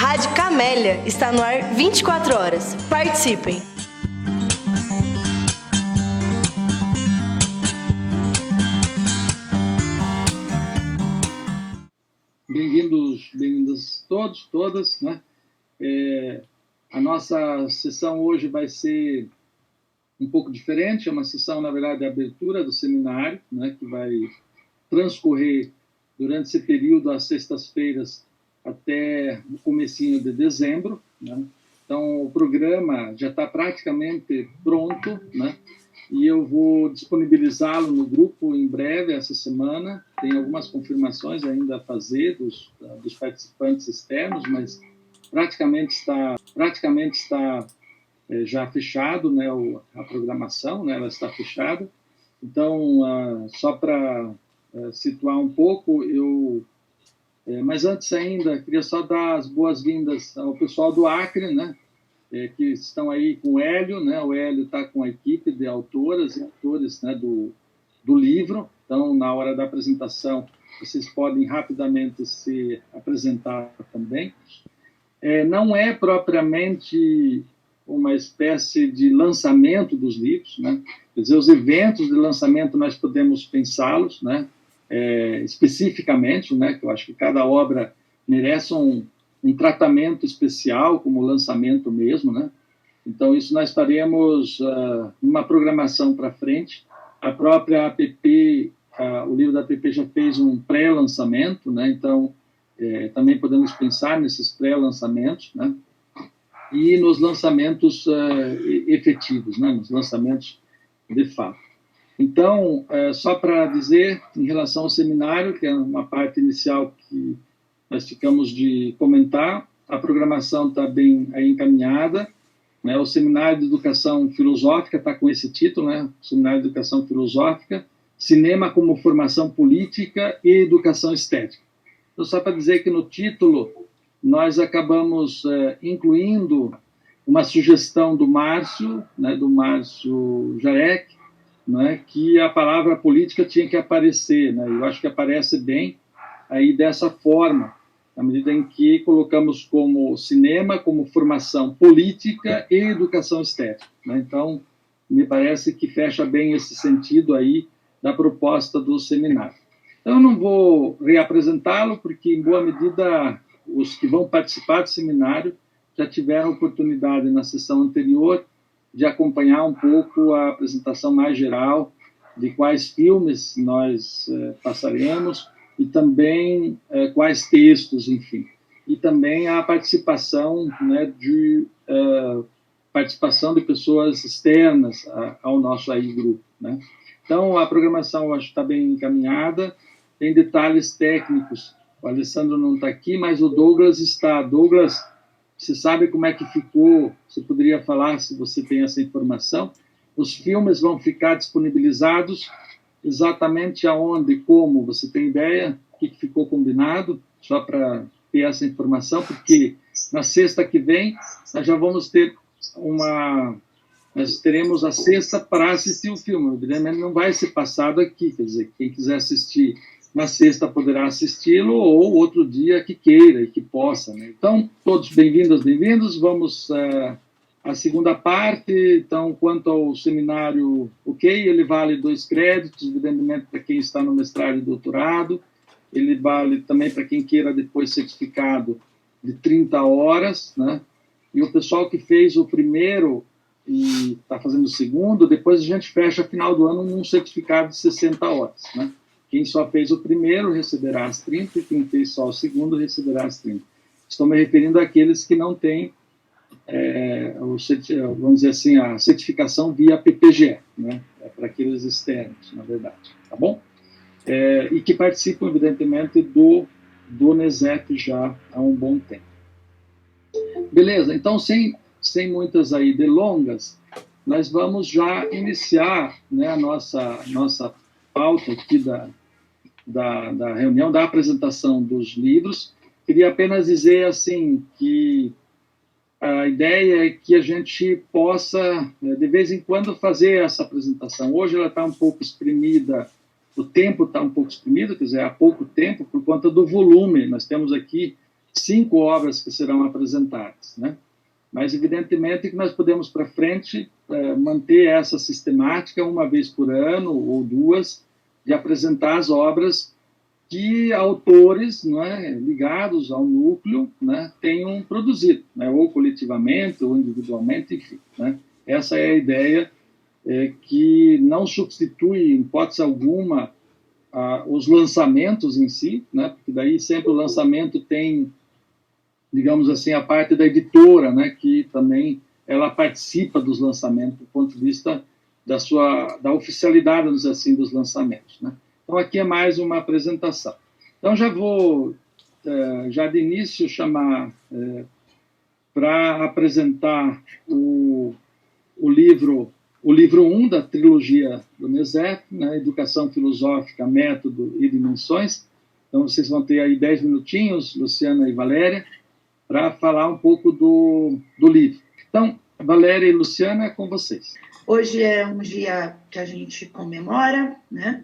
Rádio Camélia está no ar 24 horas. Participem! Bem-vindos todos, todas, né? A nossa sessão hoje vai ser um pouco diferente, é uma sessão, na verdade, de abertura do seminário, né, que vai transcorrer durante esse período, às sextas-feiras, até o comecinho de dezembro, né? Então, o programa já está praticamente pronto, né? E eu vou disponibilizá-lo no grupo em breve, essa semana. Tem algumas confirmações ainda a fazer dos participantes externos, mas praticamente está já fechado, né, a programação, né, ela está fechada. Então, só para situar um pouco, mas antes ainda, queria só dar as boas-vindas ao pessoal do Acre, né, que estão aí com o Hélio, né, o Hélio está com a equipe de autoras e autores, né, do livro. Então, na hora da apresentação, vocês podem rapidamente se apresentar também. Não é propriamente uma espécie de lançamento dos livros, né? Quer dizer, os eventos de lançamento nós podemos pensá-los, né? Especificamente, né? Que eu acho que cada obra merece um tratamento especial, como lançamento mesmo, né? Então, isso nós faremos numa programação para frente. A própria APP, o livro da APP já fez um pré-lançamento, né? Então, também podemos pensar nesses pré-lançamentos, né? E nos lançamentos efetivos, né? Nos lançamentos de fato. Então, só para dizer, em relação ao seminário, que é uma parte inicial que nós ficamos de comentar, a programação está bem aí encaminhada, né? O Seminário de Educação Filosófica está com esse título, né? Seminário de Educação Filosófica, Cinema como Formação Política e Educação Estética. Então, só para dizer que no título nós acabamos incluindo uma sugestão do Márcio, né, do Márcio Jarek, né, que a palavra política tinha que aparecer, né? Eu acho que aparece bem aí dessa forma, na medida em que colocamos como cinema, como formação política e educação estética, né? Então, me parece que fecha bem esse sentido aí da proposta do seminário. Então, eu não vou reapresentá-lo, porque, em boa medida, os que vão participar do seminário já tiveram oportunidade, na sessão anterior, de acompanhar um pouco a apresentação mais geral de quais filmes nós passaremos e também quais textos, enfim. E também a participação, né, participação de pessoas externas ao nosso aí grupo, né? Então, a programação, eu acho que está bem encaminhada. Tem detalhes técnicos. O Alessandro não está aqui, mas o Douglas está. Douglas, você sabe como é que ficou? Você poderia falar, se você tem essa informação? Os filmes vão ficar disponibilizados exatamente aonde, como? Você tem ideia? O que ficou combinado? Só para ter essa informação, porque na sexta que vem nós já vamos ter nós teremos a sexta para assistir o filme. Evidentemente não vai ser passado aqui, quer dizer, quem quiser assistir na sexta poderá assisti-lo, ou outro dia que queira e que possa, né? Então, todos bem-vindos. Vamos à segunda parte. Então, quanto ao seminário, ok, ele vale 2 créditos, evidentemente para quem está no mestrado e doutorado. Ele vale também para quem queira depois certificado de 30 horas, né? E o pessoal que fez o primeiro e está fazendo o segundo, depois a gente fecha, final do ano, um certificado de 60 horas, né? Quem só fez o primeiro receberá as 30 e quem fez só o segundo receberá as 30. Estou me referindo àqueles que não têm, vamos dizer assim, a certificação via PPGE, né? Para aqueles externos, na verdade, tá bom? E que participam, evidentemente, do NESEP já há um bom tempo. Beleza, então, sem muitas aí delongas, nós vamos já iniciar, né, a nossa pauta aqui da reunião, da apresentação dos livros. Queria apenas dizer assim que a ideia é que a gente possa, de vez em quando, fazer essa apresentação. Hoje ela está um pouco exprimida, o tempo está um pouco exprimido, quer dizer, há pouco tempo, por conta do volume. Nós temos aqui 5 obras que serão apresentadas, né? Mas, evidentemente, que nós podemos, para frente, manter essa sistemática, uma vez por ano ou 2, de apresentar as obras que autores, né, ligados ao núcleo, né, tenham produzido, né, ou coletivamente, ou individualmente, enfim. Né? Essa é a ideia, que não substitui, em hipótese alguma, os lançamentos em si, né, porque daí sempre o lançamento tem, digamos assim, a parte da editora, né, que também ela participa dos lançamentos do ponto de vista da oficialidade, vamos dizer assim, dos lançamentos. Né? Então, aqui é mais uma apresentação. Então, já vou, já de início, chamar para apresentar o livro 1 da trilogia do NESEF, né, Educação Filosófica, Método e Dimensões. Então, vocês vão ter aí 10 minutinhos, Luciana e Valéria, para falar um pouco do livro. Então, Valéria e Luciana, é com vocês. Hoje é um dia que a gente comemora, né,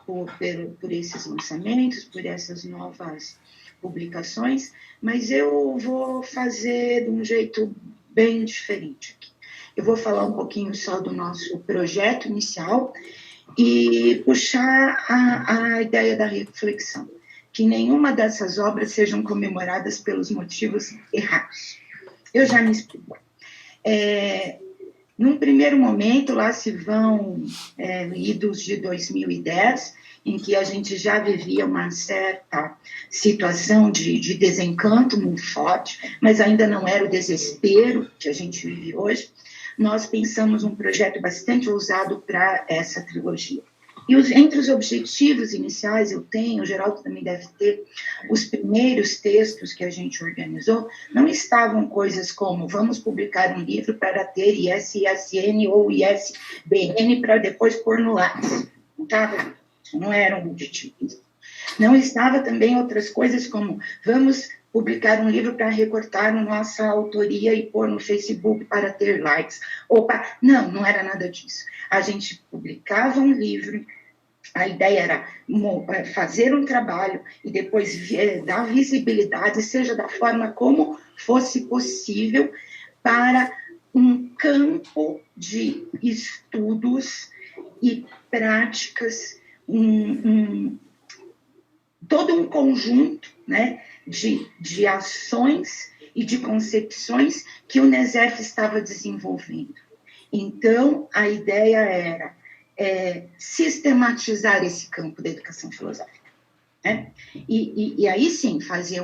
por esses lançamentos, por essas novas publicações, mas eu vou fazer de um jeito bem diferente aqui. Eu vou falar um pouquinho só do nosso projeto inicial e puxar a ideia da reflexão, que nenhuma dessas obras sejam comemoradas pelos motivos errados. Eu já me explico. Num primeiro momento, lá se vão idos de 2010, em que a gente já vivia uma certa situação de desencanto muito forte, mas ainda não era o desespero que a gente vive hoje. Nós pensamos um projeto bastante ousado para essa trilogia. E entre os objetivos iniciais, eu tenho, o Geraldo também deve ter, os primeiros textos que a gente organizou, não estavam coisas como vamos publicar um livro para ter ISSN ou ISBN para depois pôr no Lattes. Não era um objetivo. Não estava também outras coisas como vamos publicar um livro para recortar nossa autoria e pôr no Facebook para ter likes. Não era nada disso. A gente publicava um livro, a ideia era fazer um trabalho e depois dar visibilidade, seja da forma como fosse possível, para um campo de estudos e práticas, todo um conjunto, né, de ações e de concepções que o NESEF estava desenvolvendo. Então, a ideia era sistematizar esse campo da educação filosófica. Né? E aí sim, fazer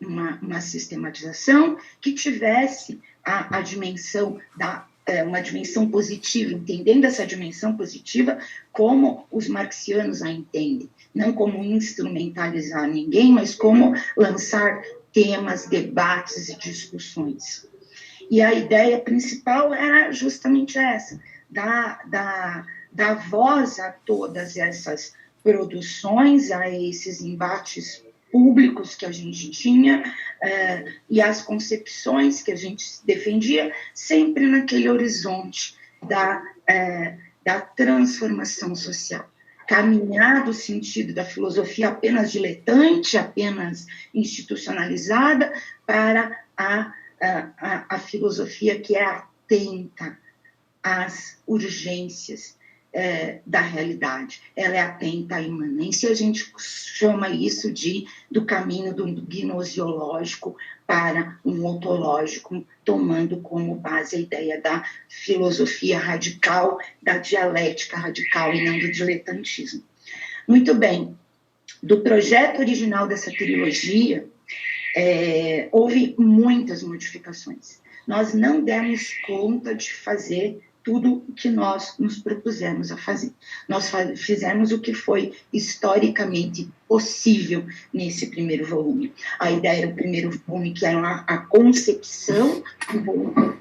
uma sistematização que tivesse a dimensão uma dimensão positiva, entendendo essa dimensão positiva como os marxianos a entendem, não como instrumentalizar ninguém, mas como lançar temas, debates e discussões. E a ideia principal era justamente essa, dar voz a todas essas produções, a esses embates públicos que a gente tinha e as concepções que a gente defendia, sempre naquele horizonte da transformação social. Caminhar do sentido da filosofia apenas diletante, apenas institucionalizada, para a filosofia que é atenta às urgências da realidade. Ela é atenta à imanência, a gente chama isso do caminho do gnosiológico para um ontológico, tomando como base a ideia da filosofia radical, da dialética radical e não do diletantismo. Muito bem, do projeto original dessa trilogia, houve muitas modificações. Nós não demos conta de fazer tudo o que nós nos propusemos a fazer. Nós fizemos o que foi historicamente possível nesse primeiro volume. A ideia era o primeiro volume, que era a concepção, um volume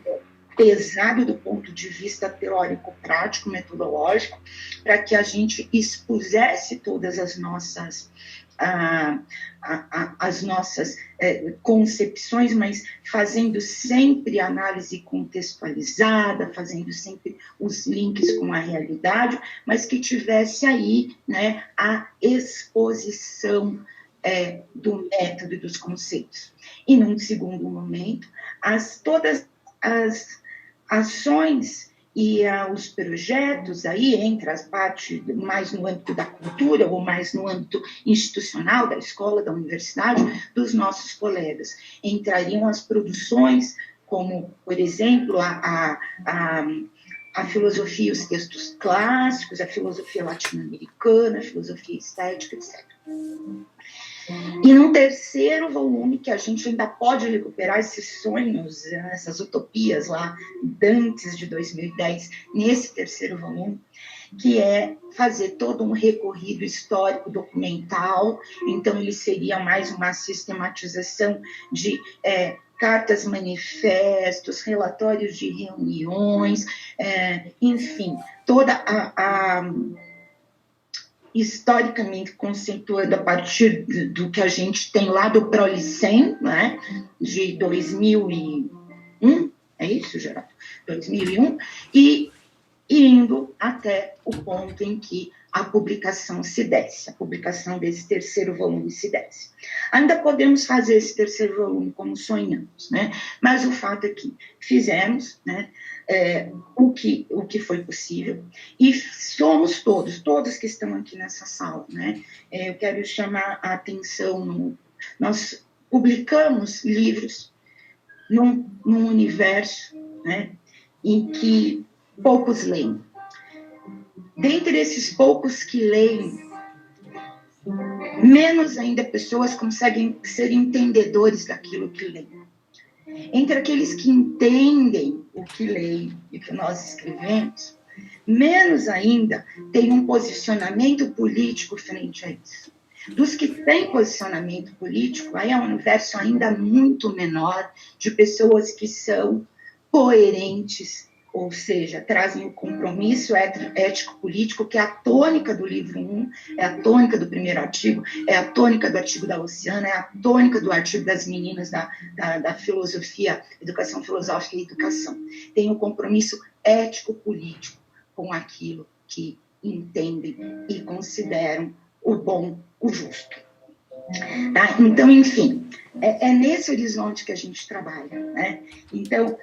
pesado do ponto de vista teórico, prático, metodológico, para que a gente expusesse todas as nossas concepções, mas fazendo sempre análise contextualizada, fazendo sempre os links com a realidade, mas que tivesse aí, né, a exposição do método e dos conceitos. E, num segundo momento, todas as ações e os projetos, aí entre as partes mais no âmbito da cultura ou mais no âmbito institucional, da escola, da universidade, dos nossos colegas. Entrariam as produções, como, por exemplo, a filosofia e os textos clássicos, a filosofia latino-americana, a filosofia estética, etc. E num terceiro volume, que a gente ainda pode recuperar esses sonhos, essas utopias lá, antes de 2010, nesse terceiro volume, que é fazer todo um recorrido histórico documental. Então, ele seria mais uma sistematização de cartas, manifestos, relatórios de reuniões, enfim, toda historicamente conceituando a partir do que a gente tem lá do Prolicem, né, de 2001, é isso, Geraldo? 2001, e indo até o ponto em que a publicação se desse, a publicação desse terceiro volume se desse. Ainda podemos fazer esse terceiro volume como sonhamos, né? Mas o fato é que fizemos, né, o que foi possível, e somos todos que estão aqui nessa sala, né? Eu quero chamar a atenção, nós publicamos livros num universo, né, em que poucos leem. Dentre esses poucos que leem, menos ainda pessoas conseguem ser entendedores daquilo que leem. Entre aqueles que entendem o que leem e que nós escrevemos, menos ainda tem um posicionamento político frente a isso. Dos que têm posicionamento político, aí é um universo ainda muito menor de pessoas que são coerentes, ou seja, trazem o compromisso ético-político, que é a tônica do livro 1, é a tônica do primeiro artigo, é a tônica do artigo da Luciana, é a tônica do artigo das meninas da filosofia, educação filosófica e educação. Tem o compromisso ético-político com aquilo que entendem e consideram o bom, o justo. Tá? Então, enfim, é nesse horizonte que a gente trabalha, né? Então,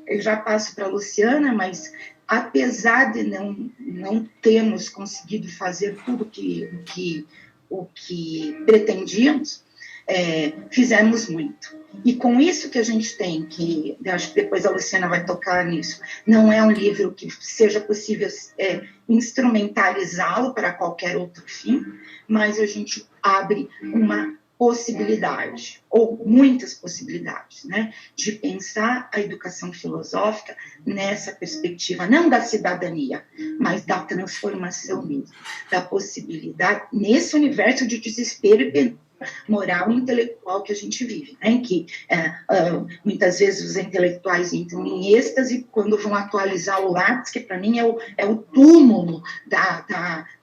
eu já passo para a Luciana, mas apesar de não termos conseguido fazer tudo o que pretendíamos, fizemos muito. E com isso que a gente tem, que eu acho que depois a Luciana vai tocar nisso, não é um livro que seja possível instrumentalizá-lo para qualquer outro fim, mas a gente abre uma possibilidade, ou muitas possibilidades, né, de pensar a educação filosófica nessa perspectiva, não da cidadania, mas da transformação mesmo, da possibilidade, nesse universo de desespero e moral e intelectual que a gente vive, né, em que muitas vezes os intelectuais entram em êxtase quando vão atualizar o Lattes, que para mim é o túmulo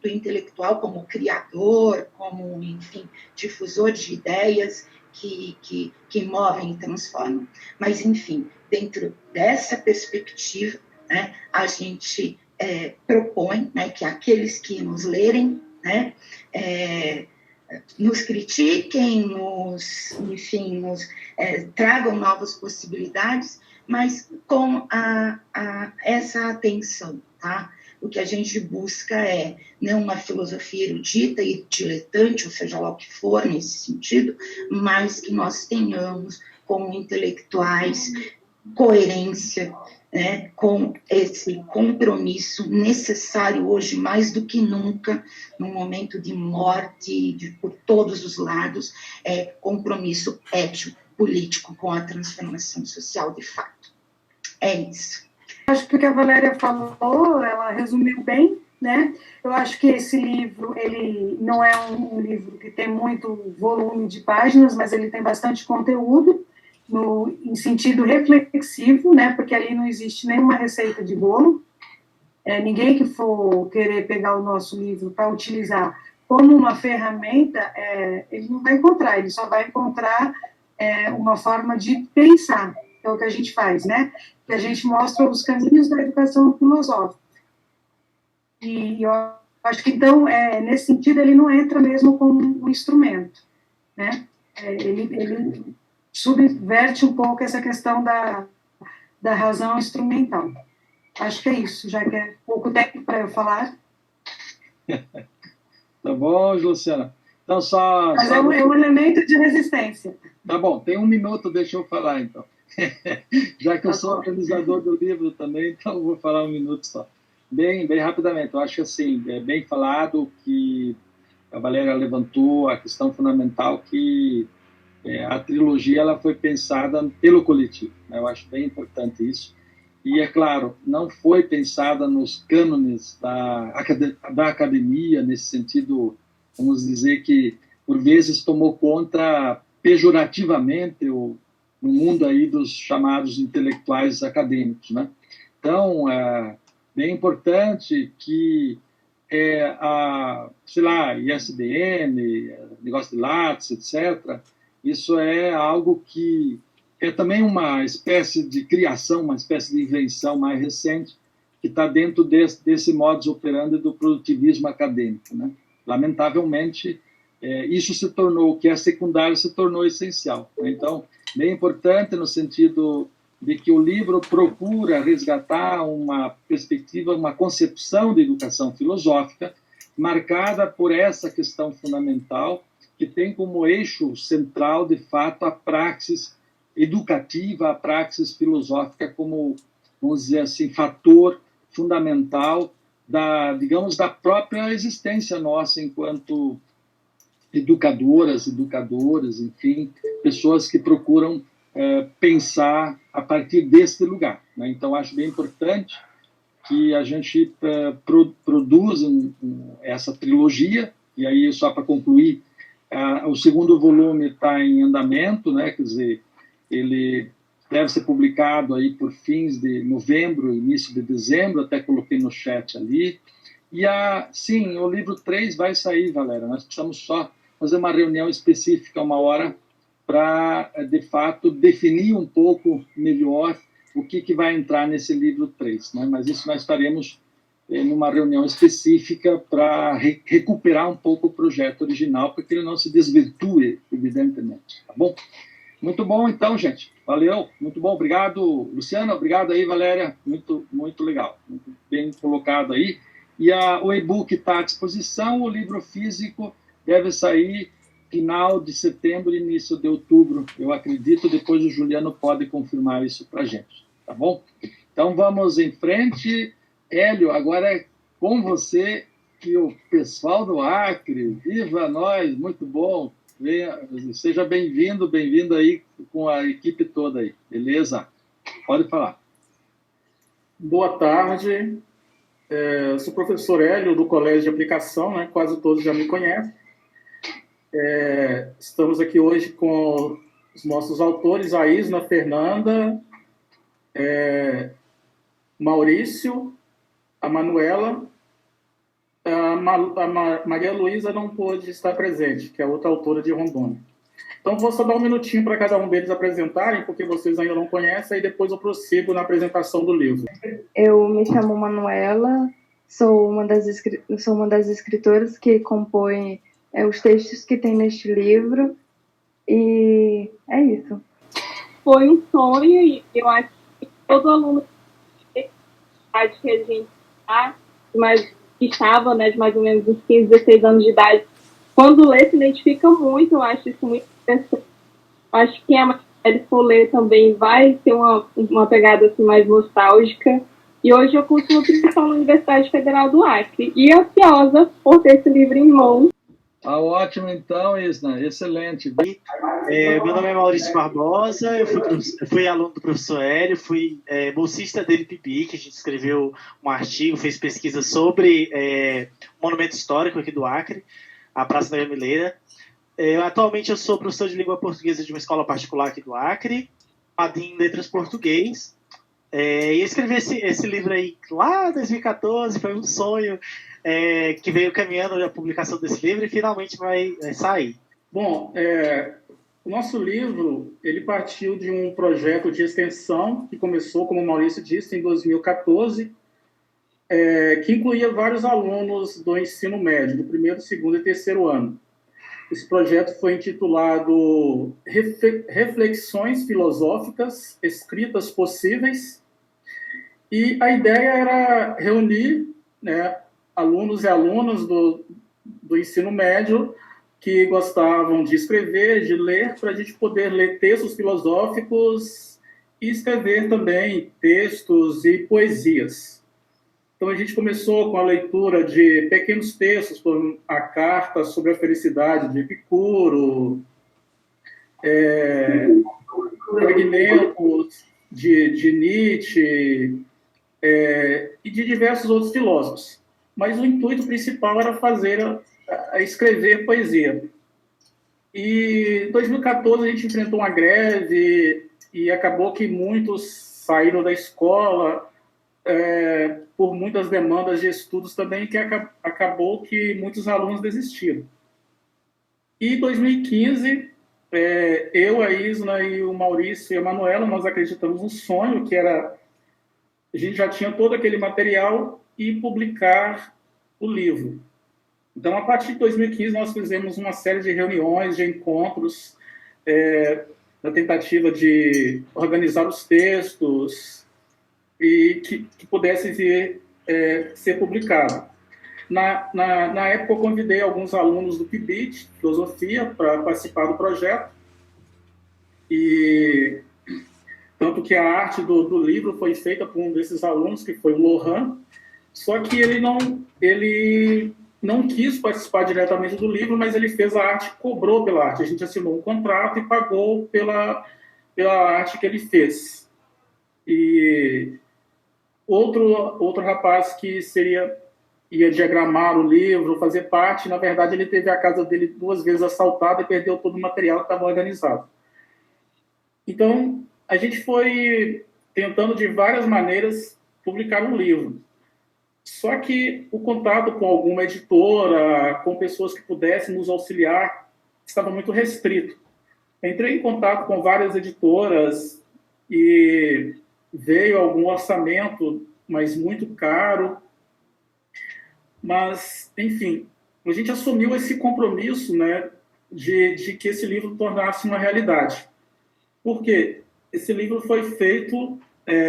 do intelectual como criador, como, enfim, difusor de ideias que movem e transformam. Mas, enfim, dentro dessa perspectiva, né, a gente propõe, né, que aqueles que nos lerem, né, nos critiquem, nos tragam novas possibilidades, mas com essa atenção, tá? O que a gente busca é não uma filosofia erudita e diletante, ou seja lá o que for nesse sentido, mas que nós tenhamos como intelectuais coerência, né, com esse compromisso necessário hoje, mais do que nunca, num momento de morte por todos os lados, compromisso ético, político com a transformação social de fato. É isso. Acho que o que a Valéria falou, ela resumiu bem, né? Eu acho que esse livro, ele não é um livro que tem muito volume de páginas, mas ele tem bastante conteúdo, em sentido reflexivo, né, porque ali não existe nenhuma receita de bolo. Ninguém que for querer pegar o nosso livro para utilizar como uma ferramenta, ele não vai encontrar, ele só vai encontrar uma forma de pensar, que é o que a gente faz, né, que a gente mostra os caminhos da educação filosófica. E eu acho que, então, nesse sentido, ele não entra mesmo como um instrumento. né? Ele subverte um pouco essa questão da razão instrumental. Acho que é isso, já que é pouco tempo para eu falar. Tá bom, Luciana? Então, Mas é um elemento de resistência. Tá bom, tem 1 minuto, deixa eu falar, então. Já que eu sou organizador do livro também, então eu vou falar 1 minuto só. Bem rapidamente, eu acho que assim, é bem falado que a Valéria levantou a questão fundamental que a trilogia ela foi pensada pelo coletivo, né? Eu acho bem importante isso. E, é claro, não foi pensada nos cânones da academia, nesse sentido, vamos dizer que, por vezes, tomou conta pejorativamente no mundo aí dos chamados intelectuais acadêmicos, né? Então, é bem importante que sei lá, ISBN, negócio de Lattes, etc., isso é algo que é também uma espécie de criação, uma espécie de invenção mais recente, que está dentro desse modus operandi do produtivismo acadêmico, né? Lamentavelmente, isso se tornou, o que é secundário se tornou essencial, né? Então, bem importante no sentido de que o livro procura resgatar uma perspectiva, uma concepção de educação filosófica marcada por essa questão fundamental, que tem como eixo central, de fato, a praxis educativa, a praxis filosófica como, vamos dizer assim, fator fundamental digamos, da própria existência nossa enquanto educadoras, educadores, enfim, pessoas que procuram pensar a partir deste lugar, né? Então, acho bem importante que a gente produza essa trilogia, e aí, só para concluir, o segundo volume está em andamento, né? Quer dizer, ele deve ser publicado aí por fins de novembro, início de dezembro, até coloquei no chat ali. E, sim, o livro 3 vai sair, Valéria. Nós precisamos só fazer uma reunião específica, uma hora, para, de fato, definir um pouco melhor o que vai entrar nesse livro 3. Né? Mas isso nós faremos numa reunião específica para recuperar um pouco o projeto original, para que ele não se desvirtue, evidentemente. Tá bom? Muito bom, então, gente. Valeu, muito bom. Obrigado, Luciana. Obrigado aí, Valéria. Muito, muito legal. Muito bem colocado aí. E o e-book está à disposição. O livro físico deve sair final de setembro, início de outubro, eu acredito. Depois o Juliano pode confirmar isso para a gente. Tá bom? Então, vamos em frente. Hélio, agora é com você e o pessoal do Acre. Viva nós, muito bom. Seja bem-vindo aí com a equipe toda aí, beleza? Pode falar. Boa tarde, eu sou o professor Hélio do Colégio de Aplicação, né? Quase todos já me conhecem. Estamos aqui hoje com os nossos autores, a Isna, Fernanda, Maurício, a Manuela. A Maria Luísa não pôde estar presente, que é outra autora de Rondônia. Então, vou só dar um minutinho para cada um deles apresentarem, porque vocês ainda não conhecem, e depois eu prossigo na apresentação do livro. Eu me chamo Manuela, sou uma das escritoras que compõe os textos que tem neste livro, e é isso. Foi um sonho, e eu acho que todo aluno que a gente estava, né, de mais ou menos uns 15, 16 anos de idade, quando lê, se identifica muito. Eu acho isso muito interessante. Acho que a Maria Folê também vai ter uma pegada assim, mais nostálgica. E hoje eu curso nutrição na Universidade Federal do Acre. E ansiosa por ter esse livro em mãos. Ótimo, então, Isna. Excelente. Meu nome é Maurício Barbosa, eu fui aluno do professor Hélio, fui bolsista dele PIBI, que a gente escreveu um artigo, fez pesquisa sobre o monumento histórico aqui do Acre, a Praça da Gamileira. Atualmente eu sou professor de língua portuguesa de uma escola particular aqui do Acre, padrinho em letras português, e escrevi esse livro aí lá em 2014, foi um sonho que veio caminhando a publicação desse livro e finalmente vai sair. Bom, o nosso livro ele partiu de um projeto de extensão que começou, como o Maurício disse, em 2014, que incluía vários alunos do ensino médio, do primeiro, segundo e terceiro ano. Esse projeto foi intitulado Reflexões Filosóficas Escritas Possíveis, e a ideia era reunir, né, alunos e alunas do ensino médio que gostavam de escrever, de ler, para a gente poder ler textos filosóficos e escrever também textos e poesias. Então, a gente começou com a leitura de pequenos textos, como a Carta sobre a Felicidade de Epicuro, fragmentos de Nietzsche e de diversos outros filósofos. Mas o intuito principal era escrever poesia. E em 2014 a gente enfrentou uma greve e acabou que muitos saíram da escola, por muitas demandas de estudos também, que acabou que muitos alunos desistiram. E em 2015, eu, a Isna e o Maurício e a Manuela, nós acreditamos no sonho, que era a gente já tinha todo aquele material e publicar o livro. Então, a partir de 2015, nós fizemos uma série de reuniões, de encontros, na tentativa de organizar os textos e que pudesse vir ser publicado. Na época, eu convidei alguns alunos do PIBIT, Filosofia, para participar do projeto, e tanto que a arte do livro foi feita por um desses alunos, que foi o Lohan, só que ele não quis participar diretamente do livro, mas ele fez a arte, cobrou pela arte. A gente assinou um contrato e pagou pela arte que ele fez. E outro rapaz que ia diagramar o livro, fazer parte, na verdade, ele teve a casa dele 2 vezes assaltada e perdeu todo o material que estava organizado. Então, a gente foi tentando, de várias maneiras, publicar um livro. Só que o contato com alguma editora, com pessoas que pudessem nos auxiliar, estava muito restrito. Entrei em contato com várias editoras e veio algum orçamento, mas muito caro. Mas, enfim, a gente assumiu esse compromisso, né, de que esse livro tornasse uma realidade. Por quê? Esse livro foi feito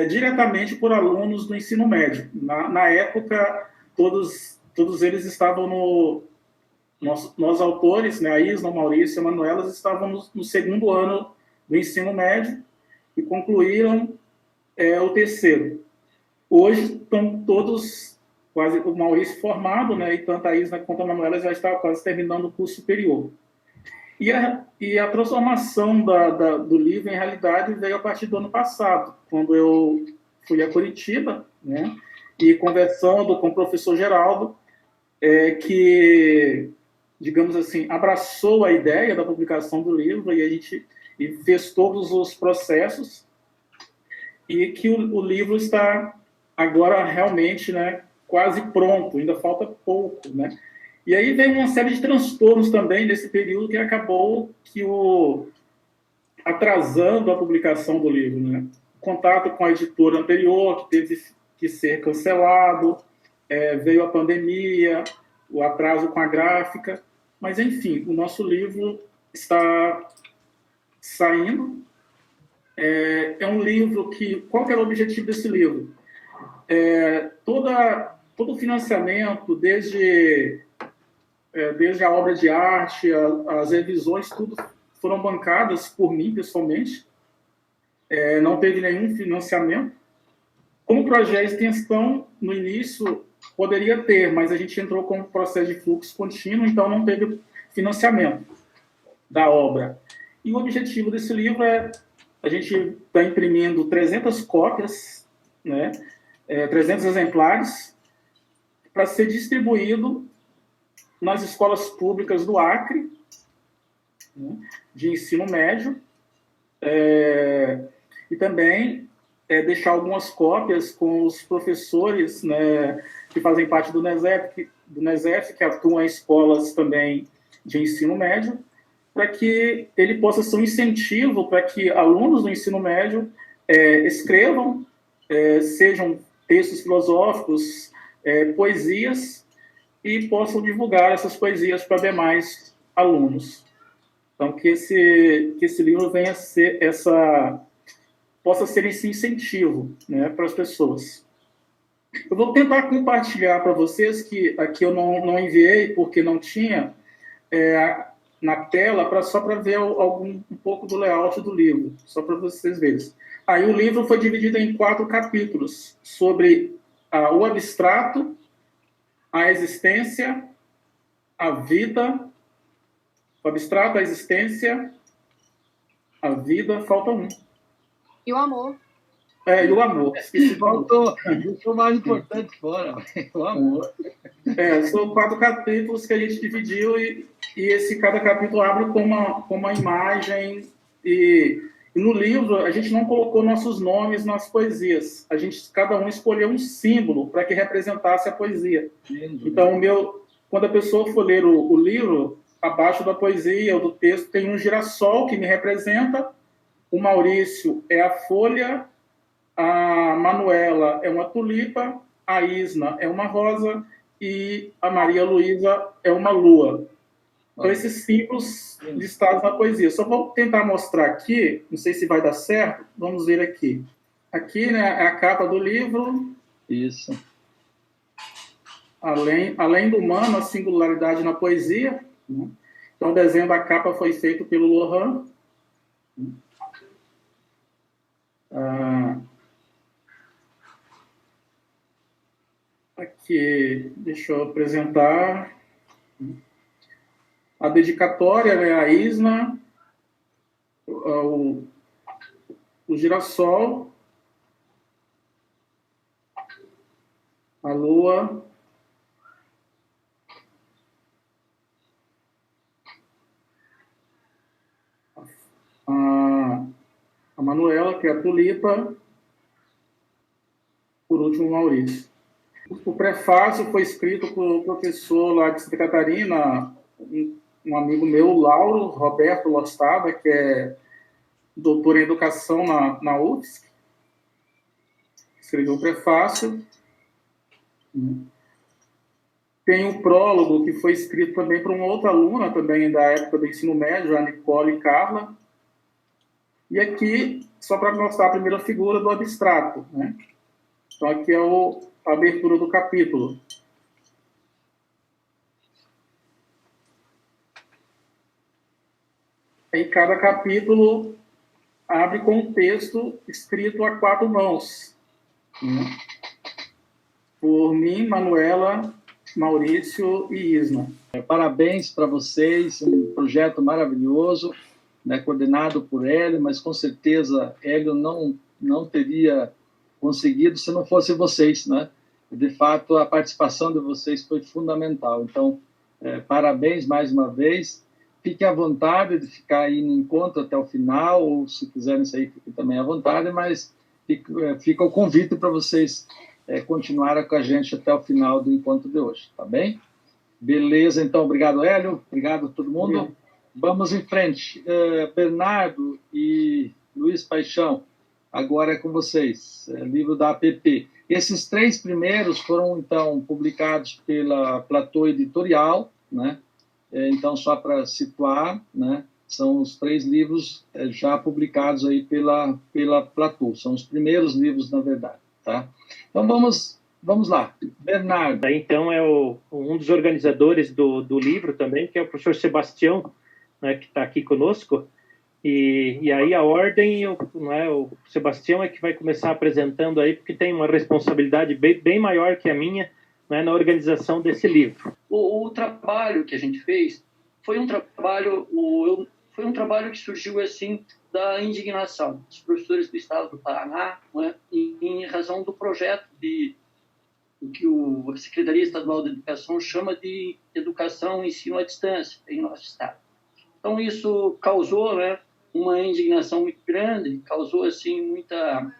diretamente por alunos do ensino médio. Na época, todos eles estavam nós autores, né, a Isna, o Maurício e a Manuela, estávamos no 2º ano do ensino médio e concluíram o 3º. Hoje estão todos, quase o Maurício formado, né, e tanto a Isna quanto a Manuela já estavam quase terminando o curso superior. E a transformação do livro, em realidade, veio a partir do ano passado, quando eu fui a Curitiba, né, e conversando com o professor Geraldo, que, digamos assim, abraçou a ideia da publicação do livro, e a gente fez todos os processos, e que o livro está agora realmente, né, quase pronto, ainda falta pouco, né? E aí veio uma série de transtornos também nesse período que acabou atrasando a publicação do livro, né? O contato com a editora anterior, que teve que ser cancelado, veio a pandemia, o atraso com a gráfica, mas, enfim, o nosso livro está saindo. É um livro que... Qual que era o objetivo desse livro? Todo o financiamento, desde a obra de arte, as revisões, tudo foram bancadas por mim, pessoalmente. Não teve nenhum financiamento. Como projeto de extensão, no início, poderia ter, mas a gente entrou com um processo de fluxo contínuo, então não teve financiamento da obra. E o objetivo desse livro a gente está imprimindo 300 cópias, né, 300 exemplares, para ser distribuído nas escolas públicas do Acre, né, de ensino médio, e também deixar algumas cópias com os professores, né, que fazem parte do NESEF, que atuam em escolas também de ensino médio, para que ele possa ser um incentivo para que alunos do ensino médio escrevam, sejam textos filosóficos, poesias, e possam divulgar essas poesias para demais alunos. Então, que esse livro venha a ser possa ser esse incentivo, né, para as pessoas. Eu vou tentar compartilhar para vocês, que aqui eu não enviei porque não tinha na tela, só para ver um pouco do layout do livro, só para vocês verem. Aí o livro foi dividido em 4 capítulos, sobre o abstrato, a existência, a vida, o abstrato, a existência, a vida, falta um. E o amor. E o amor. Faltou, deixou o mais importante fora, o amor. São 4 capítulos que a gente dividiu e cada capítulo abre com uma imagem e no livro a gente não colocou nossos nomes nas poesias. Cada um escolheu um símbolo para que representasse a poesia. Então, quando a pessoa for ler o livro, abaixo da poesia ou do texto tem um girassol que me representa, o Maurício é a folha, a Manuela é uma tulipa, a Isna é uma rosa e a Maria Luísa é uma lua. Então, esses símbolos listados na poesia. Só vou tentar mostrar aqui, não sei se vai dar certo, vamos ver aqui. Aqui, né, é a capa do livro. Isso. Além do humano, a singularidade na poesia. Né? Então, o desenho da capa foi feito pelo Lohan. Aqui, deixa eu apresentar a dedicatória, né, a Isna, o girassol, a lua, a Manuela, que é a tulipa, por último, o Maurício. O prefácio foi escrito por professor lá de Santa Catarina, um amigo meu, Lauro Roberto Lostada, que é doutor em educação na UFSC. Escreveu o prefácio. Tem um prólogo que foi escrito também por uma outra aluna, também da época do ensino médio, a Nicole Carla. E aqui, só para mostrar a primeira figura do abstrato, né? Então, aqui é a abertura do capítulo. E cada capítulo abre com um texto escrito a 4 mãos. Né? Por mim, Manuela, Maurício e Isna. Parabéns para vocês, um projeto maravilhoso, né, coordenado por Hélio, mas com certeza Hélio não teria conseguido se não fosse vocês, né? De fato, a participação de vocês foi fundamental. Então, parabéns mais uma vez. Fiquem à vontade de ficar aí no encontro até o final, ou se quiserem sair, fiquem também à vontade, mas fica o convite para vocês continuarem com a gente até o final do encontro de hoje, tá bem? Beleza, então, obrigado, Hélio, obrigado a todo mundo. Obrigado. Vamos em frente. Bernardo e Luiz Paixão, agora é com vocês, livro da APP. Esses 3 primeiros foram, então, publicados pela Platô Editorial, né? Então, só para situar, né? São os 3 livros já publicados aí pela Platô. São os primeiros livros, na verdade, tá? Então, vamos lá. Bernardo. Então, é um dos organizadores do livro também, que é o professor Sebastião, né, que está aqui conosco. E aí a ordem, o Sebastião é que vai começar apresentando aí, porque tem uma responsabilidade bem maior que a minha, né, na organização desse livro. O trabalho que a gente fez foi um trabalho que surgiu assim da indignação dos professores do Estado do Paraná, né, em razão do projeto que a Secretaria Estadual de Educação chama de educação e ensino à distância em nosso estado. Então isso causou, né, uma indignação muito grande, causou assim muita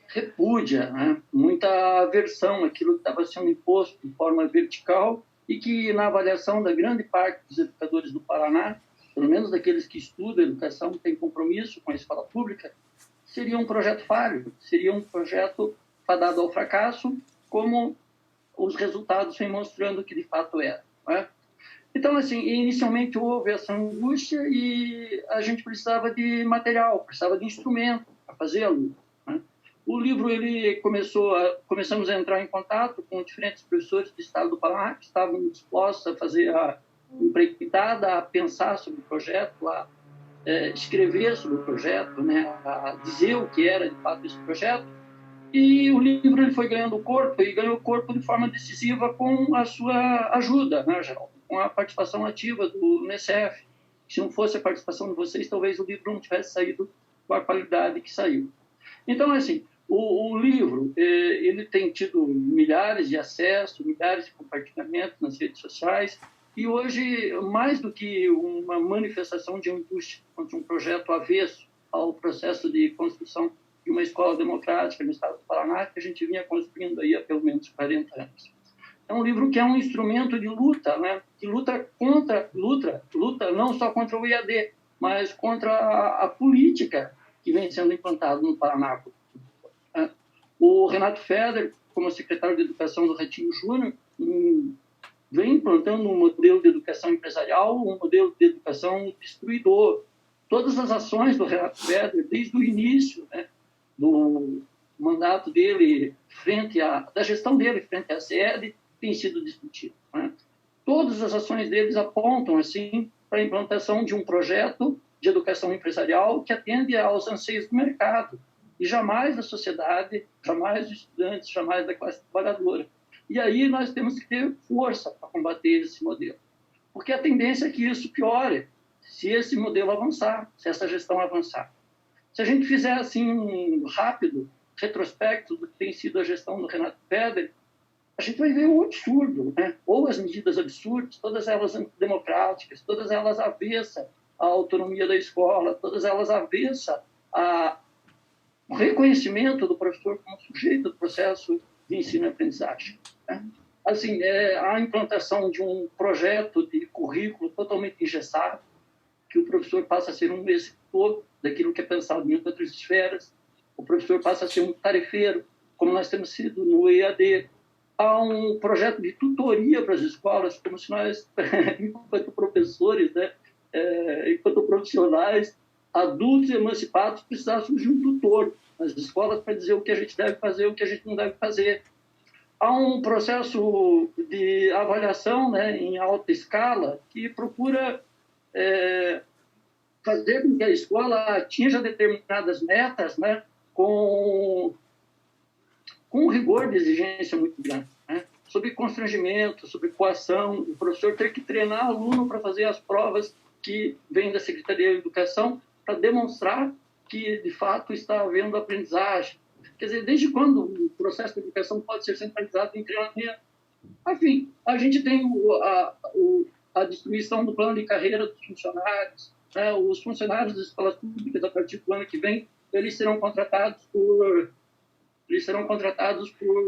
repúdia, né, muita aversão àquilo que estava sendo imposto de forma vertical e que na avaliação da grande parte dos educadores do Paraná, pelo menos daqueles que estudam educação, têm compromisso com a escola pública, seria um projeto falho, seria um projeto fadado ao fracasso, como os resultados vêm mostrando que de fato era, né? Então, assim, inicialmente houve essa angústia e a gente precisava de material, precisava de instrumento para fazê-lo, né? O livro, começamos a entrar em contato com diferentes professores do estado do Paraná que estavam dispostos a fazer a empreitada, a pensar sobre o projeto, a escrever sobre o projeto, né, a dizer o que era de fato esse projeto. E o livro ele foi ganhando corpo, e ganhou corpo de forma decisiva com a sua ajuda, né, Geraldo? Com a participação ativa do UNICEF. Se não fosse a participação de vocês, talvez o livro não tivesse saído com a qualidade que saiu. Então, assim, o livro ele tem tido milhares de acessos, milhares de compartilhamentos nas redes sociais, e hoje, mais do que uma manifestação de angústia contra um projeto avesso ao processo de construção de uma escola democrática no estado do Paraná, que a gente vinha construindo aí há pelo menos 40 anos. É um livro que é um instrumento de luta, né? Que luta não só contra o IAD, mas contra a política que vem sendo implantada no Paraná. O Renato Feder, como secretário de Educação do Ratinho Júnior, vem implantando um modelo de educação empresarial, um modelo de educação destruidor. Todas as ações do Renato Feder, desde o início, né, do mandato dele da gestão dele frente à SED, tem sido discutido, né? Todas as ações deles apontam assim para a implantação de um projeto de educação empresarial que atende aos anseios do mercado e jamais da sociedade, jamais dos estudantes, jamais da classe trabalhadora. E aí nós temos que ter força para combater esse modelo, porque a tendência é que isso piore se esse modelo avançar, se essa gestão avançar. Se a gente fizer assim um rápido retrospecto do que tem sido a gestão do Renato Feder, a gente vai ver um absurdo, né? Ou as medidas absurdas, todas elas antidemocráticas, todas elas avessa à autonomia da escola, todas elas avessa ao reconhecimento do professor como sujeito do processo de ensino e aprendizagem, né? Assim, a implantação de um projeto de currículo totalmente engessado, que o professor passa a ser um executor daquilo que é pensado em outras esferas, o professor passa a ser um tarefeiro, como nós temos sido no EAD. Há um projeto de tutoria para as escolas, como se nós, enquanto professores, né, enquanto profissionais, adultos emancipados, precisássemos de um tutor nas escolas para dizer o que a gente deve fazer e o que a gente não deve fazer. Há um processo de avaliação, né, em alta escala que procura fazer com que a escola atinja determinadas metas, né, com um rigor de exigência muito grande, né? Sobre constrangimento, sobre coação, o professor ter que treinar aluno para fazer as provas que vêm da Secretaria de Educação para demonstrar que, de fato, está havendo aprendizagem. Quer dizer, desde quando o processo de educação pode ser centralizado em treinamento? Enfim, a gente tem a distribuição do plano de carreira dos funcionários, né? Os funcionários das escolas públicas, a partir do ano que vem, eles serão contratados por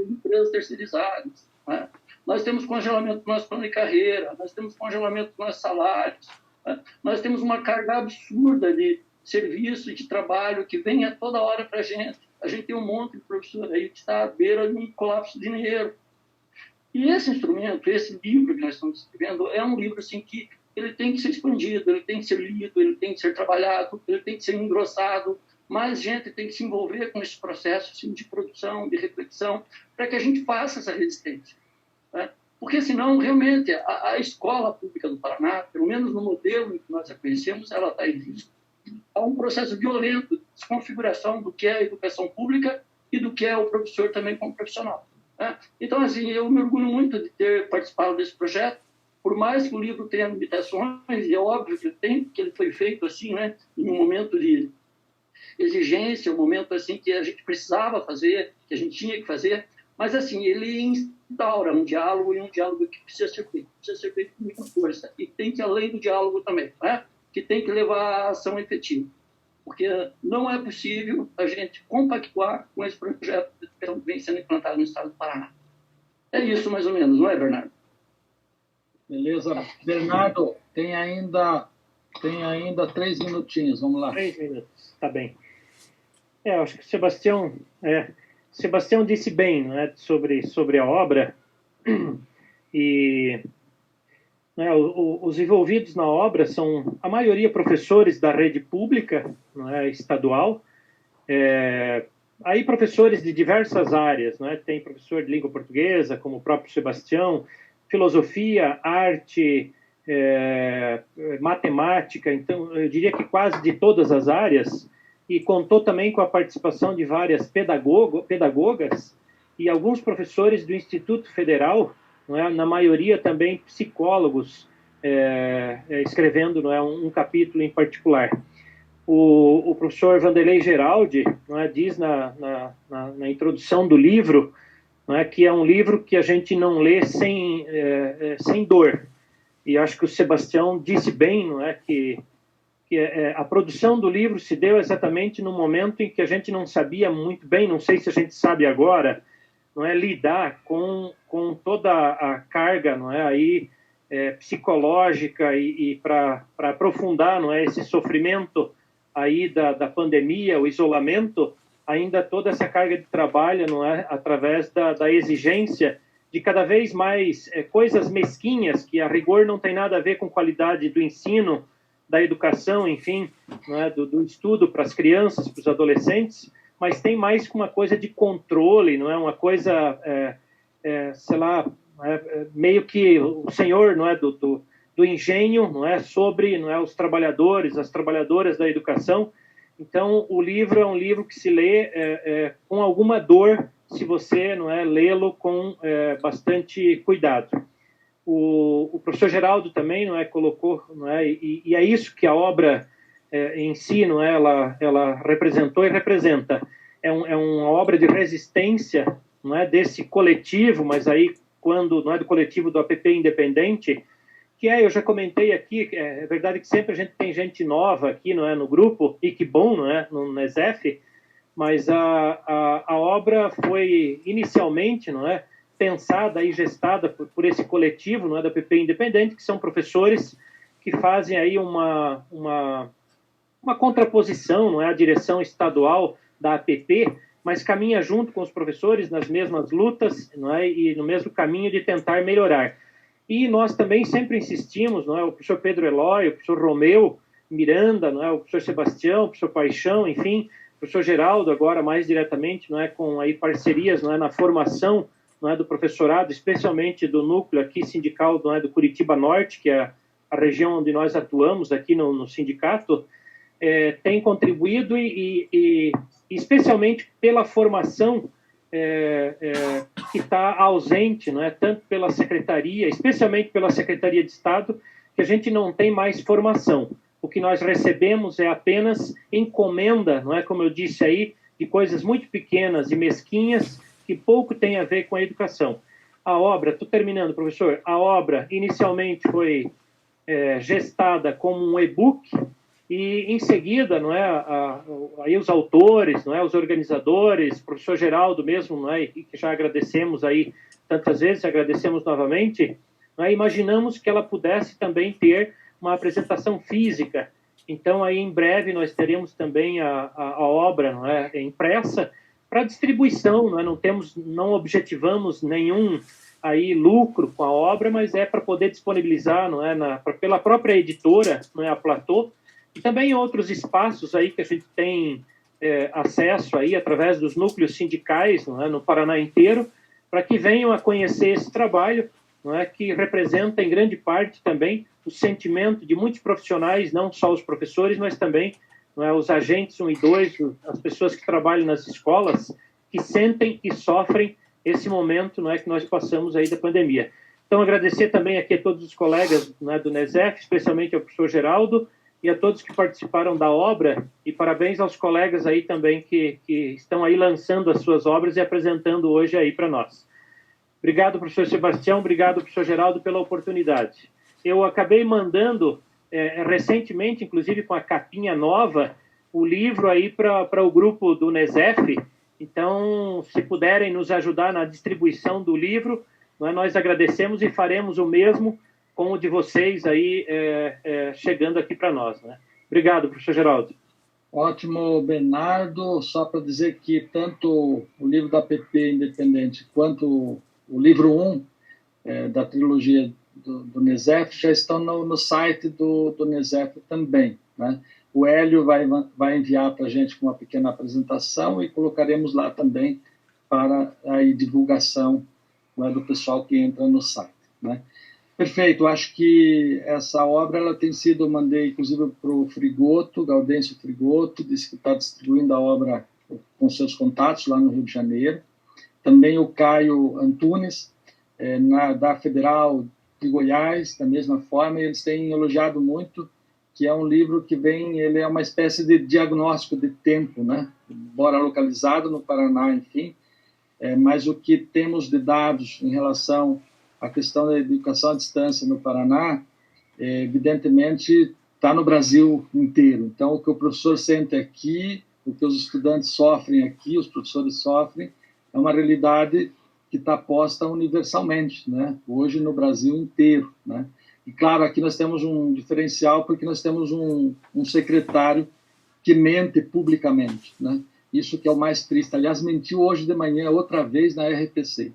empresas terceirizadas, né? Nós temos congelamento do nosso plano de carreira, nós temos congelamento dos nossos salários, né? Nós temos uma carga absurda de serviço e de trabalho que vem a toda hora para a gente. A gente tem um monte de professor aí que está à beira de um colapso de dinheiro. E esse instrumento, esse livro que nós estamos escrevendo, é um livro assim, que ele tem que ser expandido, ele tem que ser lido, ele tem que ser trabalhado, ele tem que ser engrossado. Mais gente tem que se envolver com esse processo assim, de produção, de reflexão, para que a gente faça essa resistência, né? Porque, senão, realmente, a escola pública do Paraná, pelo menos no modelo em que nós a conhecemos, ela está em risco. Há um processo violento de desconfiguração do que é a educação pública e do que é o professor também como profissional, né? Então, assim, eu me orgulho muito de ter participado desse projeto, por mais que o livro tenha limitações, e é óbvio que tem, que ele foi feito assim, né, em um momento de exigência, um momento assim que a gente precisava fazer, que a gente tinha que fazer, mas assim, ele instaura um diálogo, e um diálogo que precisa ser feito com muita força, e tem que ir além do diálogo também, né? Que tem que levar a ação efetiva, porque não é possível a gente compactuar com esse projeto que vem sendo implantado no estado do Paraná. É isso mais ou menos, não é, Bernardo? Beleza. Bernardo, tem ainda 3 minutinhos, vamos lá. 3 minutos, tá bem. Acho que Sebastião disse bem, né, sobre a obra, e né, os envolvidos na obra são, a maioria, professores da rede pública, né, estadual, aí professores de diversas áreas, né, tem professor de língua portuguesa, como o próprio Sebastião, filosofia, arte, matemática, então eu diria que quase de todas as áreas, e contou também com a participação de várias pedagogas e alguns professores do Instituto Federal, não é? Na maioria também psicólogos, escrevendo, não é, um capítulo em particular. O professor Vanderlei Geraldi, não é, diz na introdução do livro, não é, que é um livro que a gente não lê sem dor. E acho que o Sebastião disse bem, não é, que a produção do livro se deu exatamente no momento em que a gente não sabia muito bem, não sei se a gente sabe agora, não é, lidar com toda a carga, não é, aí, psicológica e para aprofundar, não é, esse sofrimento aí da pandemia, o isolamento, ainda toda essa carga de trabalho, não é, através da exigência de cada vez mais coisas mesquinhas que a rigor não tem nada a ver com qualidade do ensino, da educação, enfim, não é, do estudo para as crianças, para os adolescentes, mas tem mais uma coisa de controle, não é, uma coisa, sei lá, meio que o senhor, não é, do engenho, não é, sobre, não é, os trabalhadores, as trabalhadoras da educação. Então, o livro é um livro que se lê com alguma dor, se você, não é, lê-lo com bastante cuidado. O professor Geraldo também, não é, colocou, não é, e é isso que a obra em si, não é, ela representou e representa. É uma obra de resistência, não é, desse coletivo, mas aí quando não é do coletivo do APP Independente, que eu já comentei aqui, é verdade que sempre a gente tem gente nova aqui, não é, no grupo, e que bom, não é, no NESEF, mas a obra foi inicialmente, não é, pensada e gestada por esse coletivo, não é, da APP Independente, que são professores que fazem aí uma contraposição, não é, à direção estadual da APP, mas caminha junto com os professores nas mesmas lutas, não é, e no mesmo caminho de tentar melhorar. E nós também sempre insistimos, não é, o professor Pedro Eloy, o professor Romeu Miranda, não é, o professor Sebastião, o professor Paixão, enfim, o professor Geraldo agora mais diretamente, não é, com aí parcerias, não é, na formação, não é, do professorado, especialmente do núcleo aqui sindical, não é, do Curitiba Norte, que é a região onde nós atuamos aqui no sindicato, tem contribuído e especialmente pela formação que está ausente, não é, tanto pela secretaria, especialmente pela Secretaria de Estado, que a gente não tem mais formação. O que nós recebemos é apenas encomenda, não é, como eu disse aí, de coisas muito pequenas e mesquinhas que pouco tem a ver com a educação. A obra, estou terminando, professor, a obra inicialmente foi gestada como um e-book e em seguida, não é, aí os autores, não é, os organizadores, professor Geraldo mesmo, não é, e que já agradecemos aí tantas vezes, agradecemos novamente, não é, imaginamos que ela pudesse também ter uma apresentação física. Então, aí em breve nós teremos também a obra, não é, impressa para distribuição, não é, não objetivamos nenhum aí lucro com a obra, mas é para poder disponibilizar, não é, pela própria editora, não é, a Platô, e também outros espaços aí que a gente tem acesso aí através dos núcleos sindicais, não é, no Paraná inteiro, para que venham a conhecer esse trabalho, não é, que representa em grande parte também o sentimento de muitos profissionais, não só os professores, mas também, não é, os agentes 1 e 2, as pessoas que trabalham nas escolas, que sentem e sofrem esse momento, não é, que nós passamos aí da pandemia. Então, agradecer também aqui a todos os colegas, não é, do NESEF, especialmente ao professor Geraldo, e a todos que participaram da obra, e parabéns aos colegas aí também que estão aí lançando as suas obras e apresentando hoje aí para nós. Obrigado, professor Sebastião, obrigado, professor Geraldo, pela oportunidade. Eu acabei mandando, recentemente, inclusive com a capinha nova, o livro aí para o grupo do NESEF. Então, se puderem nos ajudar na distribuição do livro, nós agradecemos e faremos o mesmo com o de vocês aí chegando aqui para nós, né? Obrigado, professor Geraldo. Ótimo, Bernardo. Só para dizer que tanto o livro da APP Independente quanto o livro 1 da trilogia do NESEF já estão no site do NESEF também, né? O Hélio vai enviar para a gente uma pequena apresentação e colocaremos lá também para a divulgação, né, do pessoal que entra no site, né? Perfeito, acho que essa obra ela tem sido, eu mandei inclusive para o Frigoto, Gaudêncio Frigoto, disse que está distribuindo a obra com seus contatos lá no Rio de Janeiro. Também o Caio Antunes, da Federal de Goiás, da mesma forma, eles têm elogiado muito, que é um livro que ele é uma espécie de diagnóstico de tempo, né? Embora localizado no Paraná, enfim, mas o que temos de dados em relação à questão da educação à distância no Paraná, evidentemente, está no Brasil inteiro. Então, o que o professor sente aqui, o que os estudantes sofrem aqui, os professores sofrem, é uma realidade que está posta universalmente, né? Hoje no Brasil inteiro, né? E, claro, aqui nós temos um diferencial, porque nós temos um secretário que mente publicamente, né? Isso que é o mais triste. Aliás, mentiu hoje de manhã, outra vez, na RPC.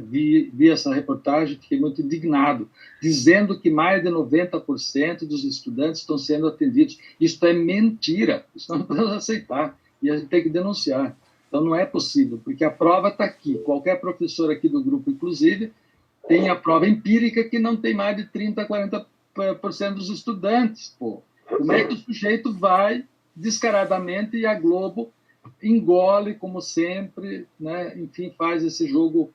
Vi essa reportagem, fiquei muito indignado, dizendo que mais de 90% dos estudantes estão sendo atendidos. Isso é mentira, isso não podemos aceitar, e a gente tem que denunciar. Então, não é possível, porque a prova está aqui. Qualquer professor aqui do grupo, inclusive, tem a prova empírica que não tem mais de 30%, 40% dos estudantes. Pô. Como é que o sujeito vai descaradamente e a Globo engole, como sempre, né? Enfim, faz esse jogo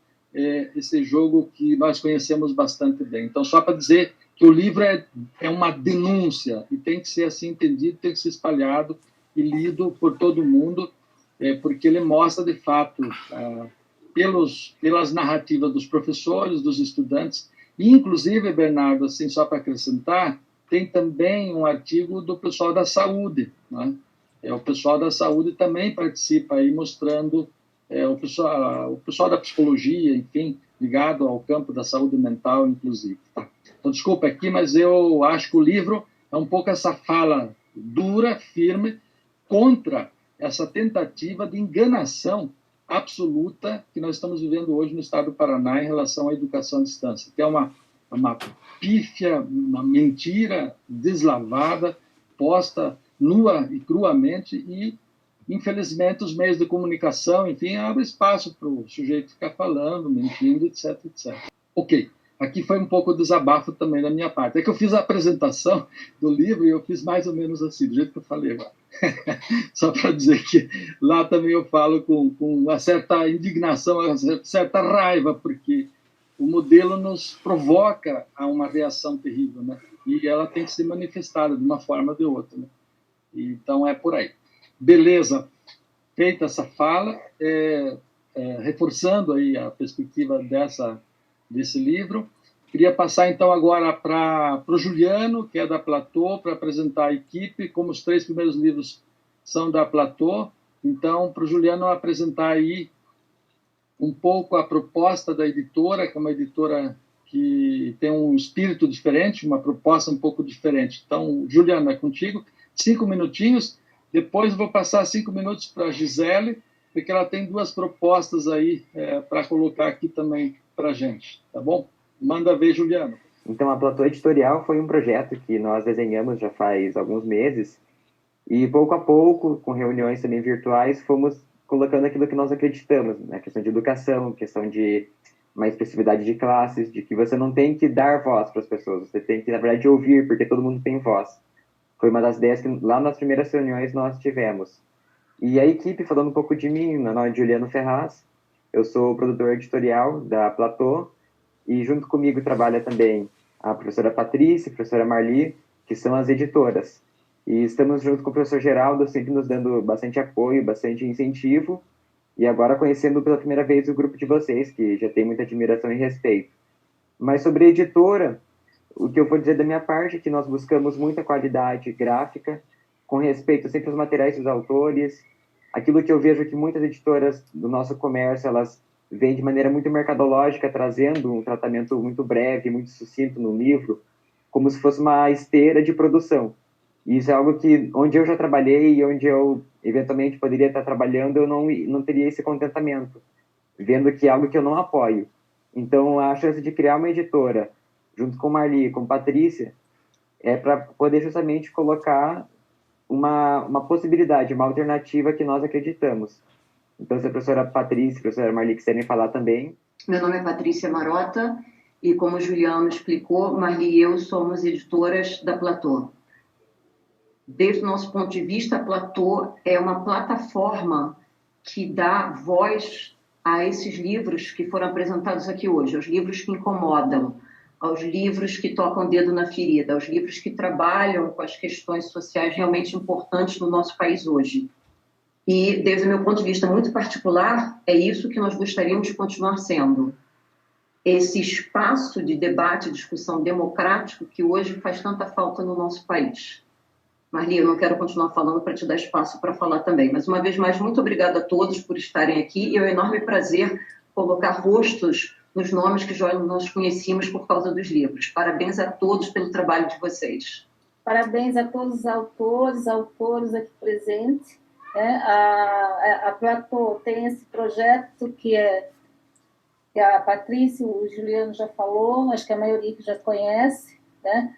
que nós conhecemos bastante bem. Então, só para dizer que o livro é uma denúncia e tem que ser assim entendido, tem que ser espalhado e lido por todo mundo, porque ele mostra, de fato, pelas narrativas dos professores, dos estudantes, e, inclusive, Bernardo, assim, só para acrescentar, tem também um artigo do pessoal da saúde, né? O pessoal da saúde também participa aí, mostrando o pessoal da psicologia, enfim, ligado ao campo da saúde mental, inclusive. Tá? Então, desculpa aqui, mas eu acho que o livro é um pouco essa fala dura, firme, contra essa tentativa de enganação absoluta que nós estamos vivendo hoje no estado do Paraná em relação à educação à distância, que é uma pífia, uma mentira deslavada, posta nua e cruamente, e, infelizmente, os meios de comunicação, enfim, abrem espaço para o sujeito ficar falando, mentindo, etc, etc. Ok, aqui foi um pouco o desabafo também da minha parte. É que eu fiz a apresentação do livro e eu fiz mais ou menos assim, do jeito que eu falei agora. Só para dizer que lá também eu falo com uma certa indignação, uma certa raiva, porque o modelo nos provoca a uma reação terrível, né? E ela tem que ser manifestada de uma forma ou de outra, né? Então, é por aí. Beleza, feita essa fala, reforçando aí a perspectiva desse livro, queria passar, então, agora para o Juliano, que é da Platô, para apresentar a equipe, como os 3 primeiros livros são da Platô. Então, para o Juliano apresentar aí um pouco a proposta da editora, que é uma editora que tem um espírito diferente, uma proposta um pouco diferente. Então, Juliano, é contigo. 5 minutinhos, depois vou passar 5 minutos para a Gisele, porque ela tem 2 propostas aí para colocar aqui também para a gente, tá bom? Manda ver, Juliano. Então, a Platô Editorial foi um projeto que nós desenhamos já faz alguns meses, e pouco a pouco, com reuniões também virtuais, fomos colocando aquilo que nós acreditamos, né? Questão de educação, questão de uma expressividade de classes, de que você não tem que dar voz para as pessoas, você tem que, na verdade, ouvir, porque todo mundo tem voz. Foi uma das ideias que lá nas primeiras reuniões nós tivemos. E a equipe, falando um pouco de mim, meu nome é Juliano Ferraz, eu sou produtor editorial da Platô, e junto comigo trabalha também a professora Patrícia e a professora Marli, que são as editoras. E estamos junto com o professor Geraldo, sempre nos dando bastante apoio, bastante incentivo, e agora conhecendo pela primeira vez o grupo de vocês, que já tem muita admiração e respeito. Mas sobre a editora, o que eu vou dizer da minha parte é que nós buscamos muita qualidade gráfica, com respeito sempre aos materiais dos autores. Aquilo que eu vejo que muitas editoras do nosso comércio, elas vêm de maneira muito mercadológica, trazendo um tratamento muito breve, muito sucinto no livro, como se fosse uma esteira de produção. E isso é algo que, onde eu já trabalhei e onde eu eventualmente poderia estar trabalhando, eu não teria esse contentamento, vendo que é algo que eu não apoio. Então, a chance de criar uma editora junto com Marli, com Patrícia, para poder justamente colocar uma possibilidade, uma alternativa que nós acreditamos. Então, se a professora Patrícia e a professora Marli quiserem falar também. Meu nome é Patrícia Marota e, como o Juliano explicou, Marli e eu somos editoras da Platô. Desde o nosso ponto de vista, a Platô é uma plataforma que dá voz a esses livros que foram apresentados aqui hoje, aos livros que incomodam, aos livros que tocam o dedo na ferida, aos livros que trabalham com as questões sociais realmente importantes no nosso país hoje. E, desde o meu ponto de vista muito particular, é isso que nós gostaríamos de continuar sendo. Esse espaço de debate e discussão democrático que hoje faz tanta falta no nosso país. Marli, eu não quero continuar falando para te dar espaço para falar também, mas, uma vez mais, muito obrigada a todos por estarem aqui, e é um enorme prazer colocar rostos nos nomes que já nós conhecíamos por causa dos livros. Parabéns a todos pelo trabalho de vocês. Parabéns a todos os autores aqui presentes. A Platô tem esse projeto que a Patrícia, o Juliano já falou, acho que a maioria que já conhece, né?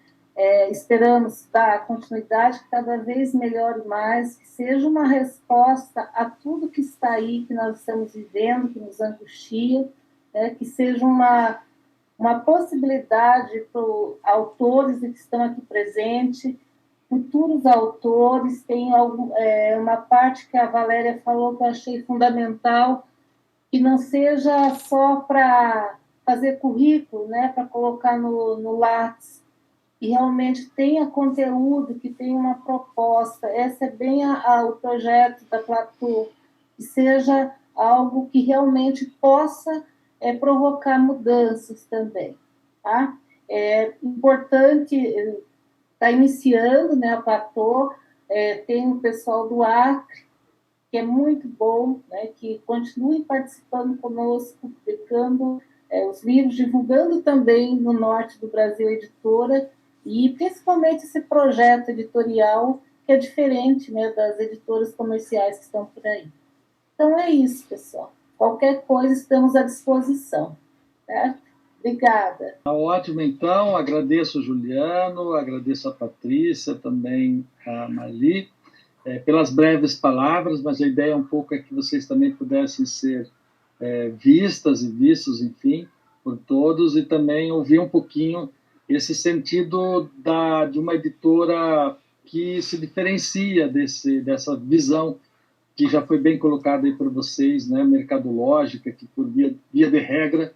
Esperamos dar continuidade, que cada vez melhore mais, que seja uma resposta a tudo que está aí, que nós estamos vivendo, que nos angustia, né? Que seja uma possibilidade para os autores que estão aqui presentes, futuros autores. Tem uma parte que a Valéria falou que eu achei fundamental, que não seja só para fazer currículo, né, para colocar no Lattes, e realmente tenha conteúdo, que tenha uma proposta. Esse é bem o projeto da Platô, que seja algo que realmente possa provocar mudanças também. Tá? É importante, está iniciando, né, a Platô, tem o pessoal do Acre, que é muito bom, né, que continue participando conosco, publicando os livros, divulgando também no norte do Brasil Editora, e principalmente esse projeto editorial que é diferente, né, das editoras comerciais que estão por aí. Então é isso, pessoal. Qualquer coisa estamos à disposição. Certo? Obrigada. Ótimo, então. Agradeço o Juliano, agradeço a Patrícia, também a Marli, pelas breves palavras, mas a ideia um pouco é que vocês também pudessem ser vistas e vistos, enfim, por todos, e também ouvir um pouquinho esse sentido de uma editora que se diferencia dessa visão que já foi bem colocada aí por vocês, né, mercadológica, que por via de regra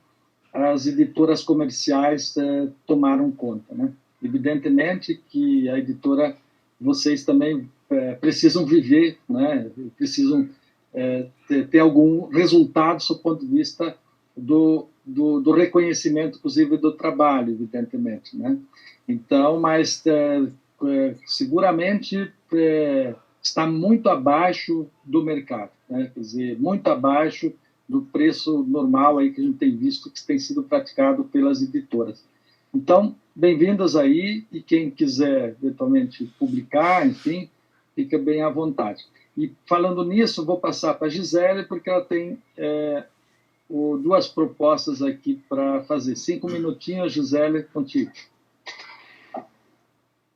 as editoras comerciais tomaram conta, né? Evidentemente que a editora, vocês também precisam viver, né? Precisam ter algum resultado do ponto de vista do reconhecimento, inclusive, do trabalho, evidentemente, né? Então, mas seguramente está muito abaixo do mercado, né? Quer dizer, muito abaixo do preço normal aí que a gente tem visto que tem sido praticado pelas editoras. Então, bem-vindas aí, e quem quiser eventualmente publicar, enfim, fica bem à vontade. E falando nisso, vou passar para a Gisele, porque ela tem duas propostas aqui para fazer. 5 minutinhos, Gisele, contigo.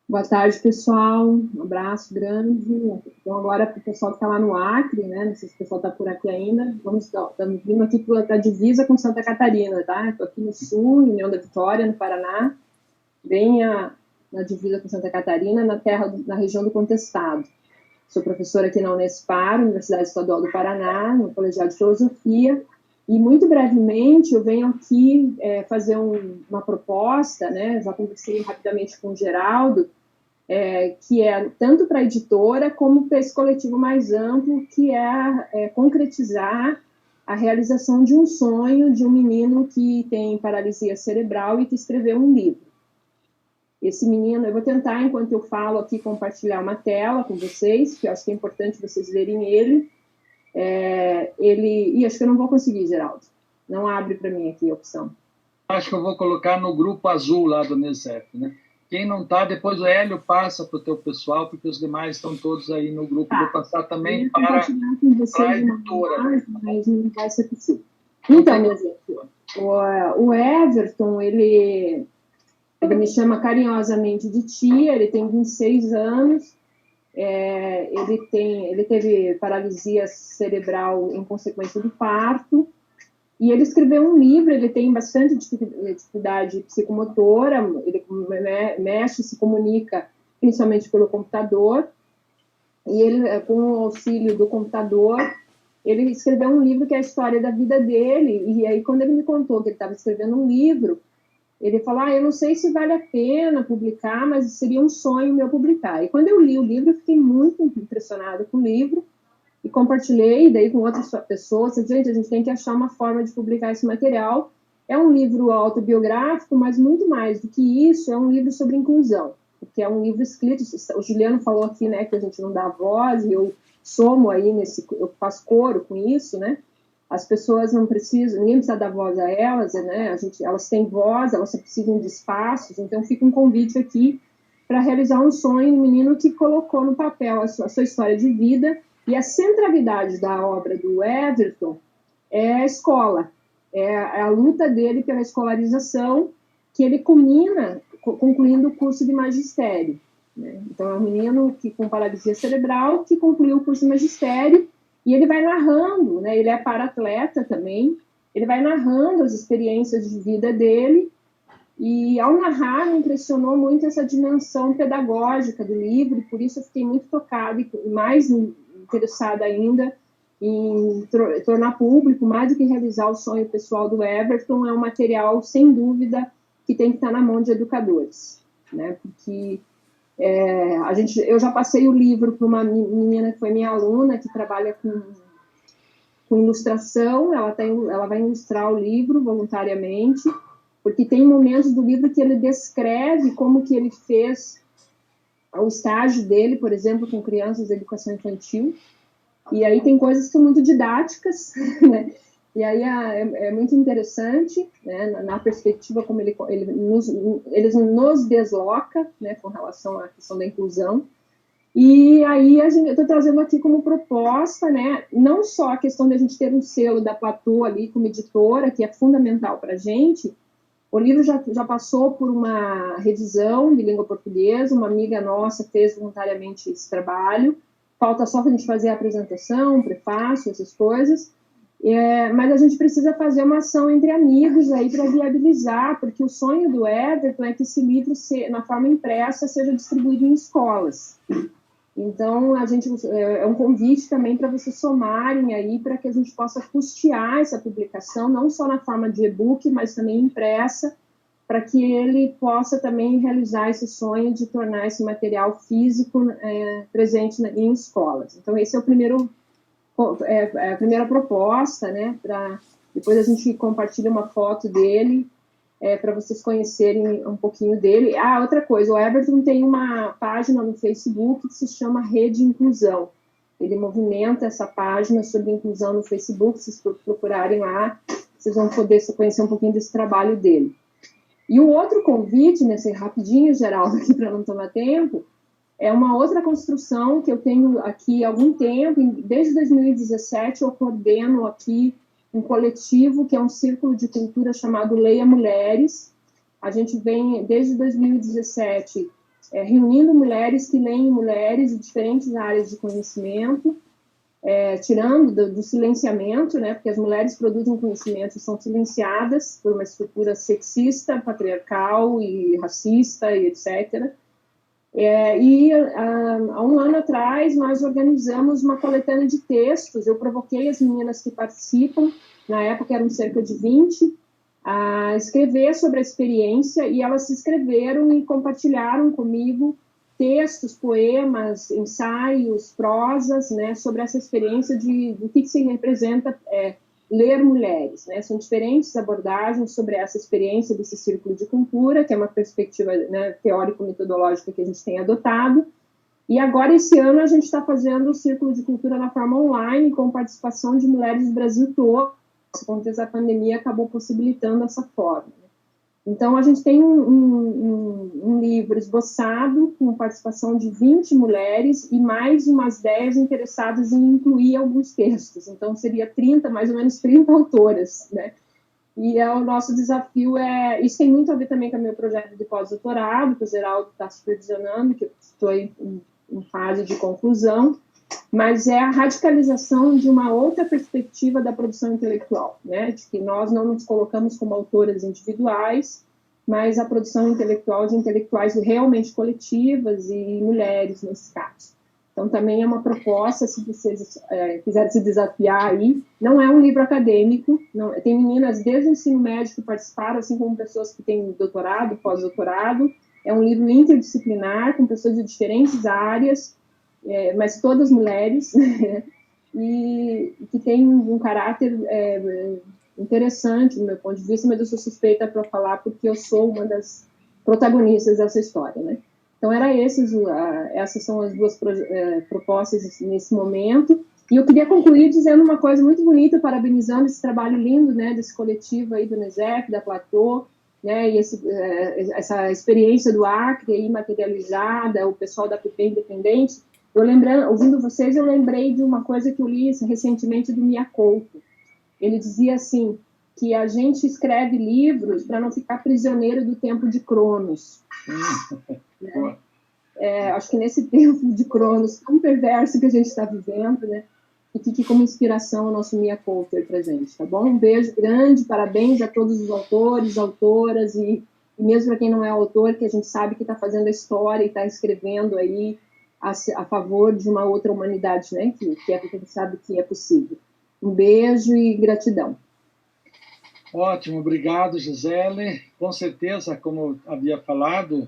Boa tarde, pessoal. Um abraço grande. Então, agora para o pessoal que está lá no Acre, né? Não sei se o pessoal está por aqui ainda. Estamos vindo aqui para a divisa com Santa Catarina, tá? Estou aqui no sul, em União da Vitória, no Paraná, bem na divisa com Santa Catarina, na região do Contestado. Sou professora aqui na Unespar, Universidade Estadual do Paraná, no Colegiado de Filosofia, e muito brevemente eu venho aqui fazer uma proposta, né? Já conversei rapidamente com o Geraldo, que é tanto para a editora como para esse coletivo mais amplo, que é concretizar a realização de um sonho de um menino que tem paralisia cerebral e que escreveu um livro. Esse menino, eu vou tentar, enquanto eu falo aqui, compartilhar uma tela com vocês, que eu acho que é importante vocês verem ele. E acho que eu não vou conseguir, Geraldo. Não abre para mim aqui a opção. Acho que eu vou colocar no grupo azul lá do Unicef, né? Quem não está, depois o Hélio passa para o teu pessoal, porque os demais estão todos aí no grupo. Tá. Vou passar também para a editora. Mas não vai ser possível. Então, meu gente, o Everton, ele Ele me chama carinhosamente de tia, ele tem 26 anos, ele teve paralisia cerebral em consequência do parto, e ele escreveu um livro, ele tem bastante dificuldade psicomotora, ele mexe, se comunica principalmente pelo computador, e ele, com o auxílio do computador, ele escreveu um livro que é a história da vida dele, e aí quando ele me contou que ele estava escrevendo um livro, ele falou, eu não sei se vale a pena publicar, mas seria um sonho meu publicar. E quando eu li o livro, eu fiquei muito impressionada com o livro, e compartilhei daí com outras pessoas, gente, a gente tem que achar uma forma de publicar esse material. É um livro autobiográfico, mas muito mais do que isso, é um livro sobre inclusão, porque é um livro escrito, o Juliano falou aqui, né, que a gente não dá voz, e eu somo aí eu faço coro com isso, né, as pessoas não precisam, ninguém precisa dar voz a elas, né, elas têm voz, elas só precisam de espaços, então fica um convite aqui para realizar um sonho do menino que colocou no papel a sua história de vida, e a centralidade da obra do Everton é a escola, é a luta dele pela escolarização, que ele culmina concluindo o curso de magistério, né? Então, é um menino com paralisia cerebral que concluiu o curso de magistério, e ele vai narrando, né? Ele é para-atleta também, ele vai narrando as experiências de vida dele, e ao narrar me impressionou muito essa dimensão pedagógica do livro, e por isso eu fiquei muito tocada e mais interessada ainda em tornar público, mais do que realizar o sonho pessoal do Everton, é um material, sem dúvida, que tem que estar na mão de educadores, né? Porque eu já passei o livro para uma menina que foi minha aluna, que trabalha com ilustração, ela vai ilustrar o livro voluntariamente, porque tem momentos do livro que ele descreve como que ele fez o estágio dele, por exemplo, com crianças de educação infantil, e aí tem coisas que são muito didáticas, né? E aí é muito interessante, né, na perspectiva como ele nos desloca, né, com relação à questão da inclusão. E aí eu estou trazendo aqui como proposta, né, não só a questão de a gente ter um selo da Platô ali como editora, que é fundamental para a gente. O livro já passou por uma revisão de língua portuguesa, uma amiga nossa fez voluntariamente esse trabalho, falta só para a gente fazer a apresentação, prefácio, essas coisas. Mas a gente precisa fazer uma ação entre amigos aí para viabilizar, porque o sonho do Everton é que esse livro, na forma impressa, seja distribuído em escolas. Então, é um convite também para vocês somarem aí, para que a gente possa custear essa publicação, não só na forma de e-book, mas também impressa, para que ele possa também realizar esse sonho de tornar esse material físico presente em escolas. Então, esse é a primeira proposta, né, depois a gente compartilha uma foto dele, para vocês conhecerem um pouquinho dele. Outra coisa, o Everton tem uma página no Facebook que se chama Rede Inclusão. Ele movimenta essa página sobre inclusão no Facebook, se vocês procurarem lá, vocês vão poder conhecer um pouquinho desse trabalho dele. E o outro convite, nesse rapidinho, Geraldo, aqui para não tomar tempo, é uma outra construção que eu tenho aqui há algum tempo, desde 2017 eu coordeno aqui um coletivo que é um círculo de cultura chamado Leia Mulheres. A gente vem, desde 2017, reunindo mulheres que leem mulheres de diferentes áreas de conhecimento, tirando do silenciamento, né, porque as mulheres produzem conhecimento e são silenciadas por uma estrutura sexista, patriarcal e racista e etc. Há um ano atrás, nós organizamos uma coletânea de textos. Eu provoquei as meninas que participam, na época eram cerca de 20, a escrever sobre a experiência, e elas se inscreveram e compartilharam comigo textos, poemas, ensaios, prosas, né, sobre essa experiência do que se representa ler mulheres, né? São diferentes abordagens sobre essa experiência desse círculo de cultura, que é uma perspectiva, né, teórico-metodológica que a gente tem adotado. E agora, esse ano, a gente está fazendo o círculo de cultura na forma online, com participação de mulheres do Brasil todo. Esse contexto da pandemia acabou possibilitando essa forma. Então, a gente tem um livro esboçado com participação de 20 mulheres e mais umas 10 interessadas em incluir alguns textos. Então, seria mais ou menos 30 autoras, né? E o nosso desafio isso tem muito a ver também com o meu projeto de pós-doutorado, que o Geraldo está supervisionando, que eu estou em fase de conclusão, mas é a radicalização de uma outra perspectiva da produção intelectual, né? De que nós não nos colocamos como autoras individuais, mas a produção intelectual de intelectuais realmente coletivas e mulheres, nesse caso. Então, também é uma proposta, se vocês quiserem se desafiar aí. Não é um livro acadêmico, não, tem meninas desde o ensino médio que participaram, assim como pessoas que têm doutorado, pós-doutorado. É um livro interdisciplinar, com pessoas de diferentes áreas, mas todas mulheres, e que tem um caráter interessante, do meu ponto de vista, mas eu sou suspeita para falar porque eu sou uma das protagonistas dessa história, né? Então, essas são as duas propostas nesse momento. E eu queria concluir dizendo uma coisa muito bonita, parabenizando esse trabalho lindo, né, desse coletivo aí do NESEF, da Platô, né, e essa experiência do Acre aí materializada, o pessoal da PP Independente. Ouvindo vocês, eu lembrei de uma coisa que eu li recentemente do Mia Couto. Ele dizia assim, que a gente escreve livros para não ficar prisioneiro do tempo de Cronos. Acho que nesse tempo de Cronos tão perverso que a gente está vivendo, né, e fique como inspiração o nosso Mia Couto aí presente, tá bom? Um beijo grande, parabéns a todos os autores, autoras, e mesmo para quem não é autor, que a gente sabe que está fazendo a história e está escrevendo aí a favor de uma outra humanidade, né, que a gente sabe que é possível. Um beijo e gratidão. Ótimo, obrigado, Gisele. Com certeza, como havia falado,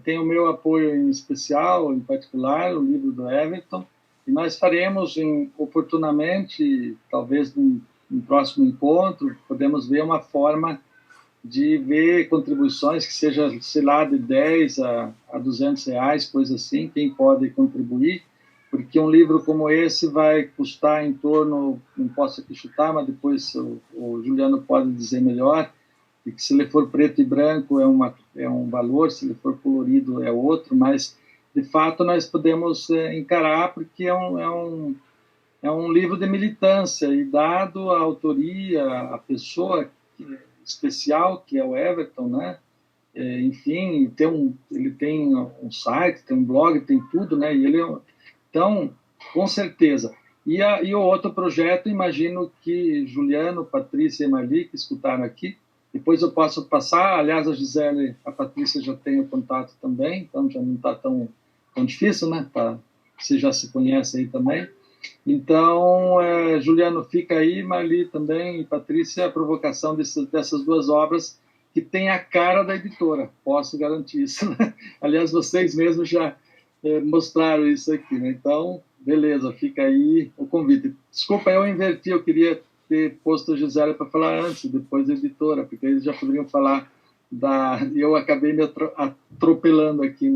tem o meu apoio em especial, em particular, o livro do Everton, e nós faremos oportunamente, talvez num próximo encontro, podemos ver uma forma de ver contribuições que seja, sei lá, de 10 a R$200, coisa assim, quem pode contribuir, porque um livro como esse vai custar em torno, não posso aqui chutar, mas depois o Juliano pode dizer melhor, e que se ele for preto e branco é um valor, se ele for colorido é outro, mas de fato nós podemos encarar, porque é um livro de militância, e dado a autoria, a pessoa especial que é o Everton, né? Enfim, ele tem um site, tem um blog, tem tudo, né? E então, com certeza. E o outro projeto, imagino que Juliano, Patrícia e Marli, que escutaram aqui, depois eu posso passar, aliás, a Gisele, a Patrícia já tem o contato também, então já não está tão difícil, né? Você já se conhece aí também. Então, Juliano, fica aí, Marli também, e Patrícia, a provocação dessas duas obras que tem a cara da editora, posso garantir isso, né? Aliás, vocês mesmos já mostraram isso aqui, né? Então, beleza, fica aí o convite. Desculpa, eu inverti, eu queria ter posto a Gisele para falar antes, depois a editora, porque eles já poderiam falar e eu acabei me atropelando aqui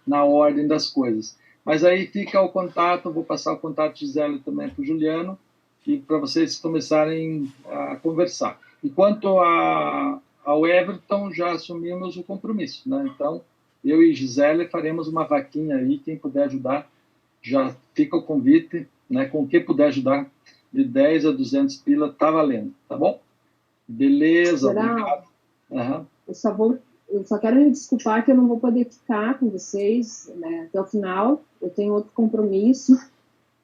na ordem das coisas. Mas aí fica o contato, vou passar o contato de Gisele também para o Juliano, e para vocês começarem a conversar. E quanto ao Everton, já assumimos o compromisso, né? Então, eu e Gisele faremos uma vaquinha aí, quem puder ajudar, já fica o convite, né? Com o que puder ajudar, de 10 a 200 pila, tá valendo, tá bom? Beleza, obrigado. Uhum. Eu só quero me desculpar que eu não vou poder ficar com vocês, né, até o final. Eu tenho outro compromisso,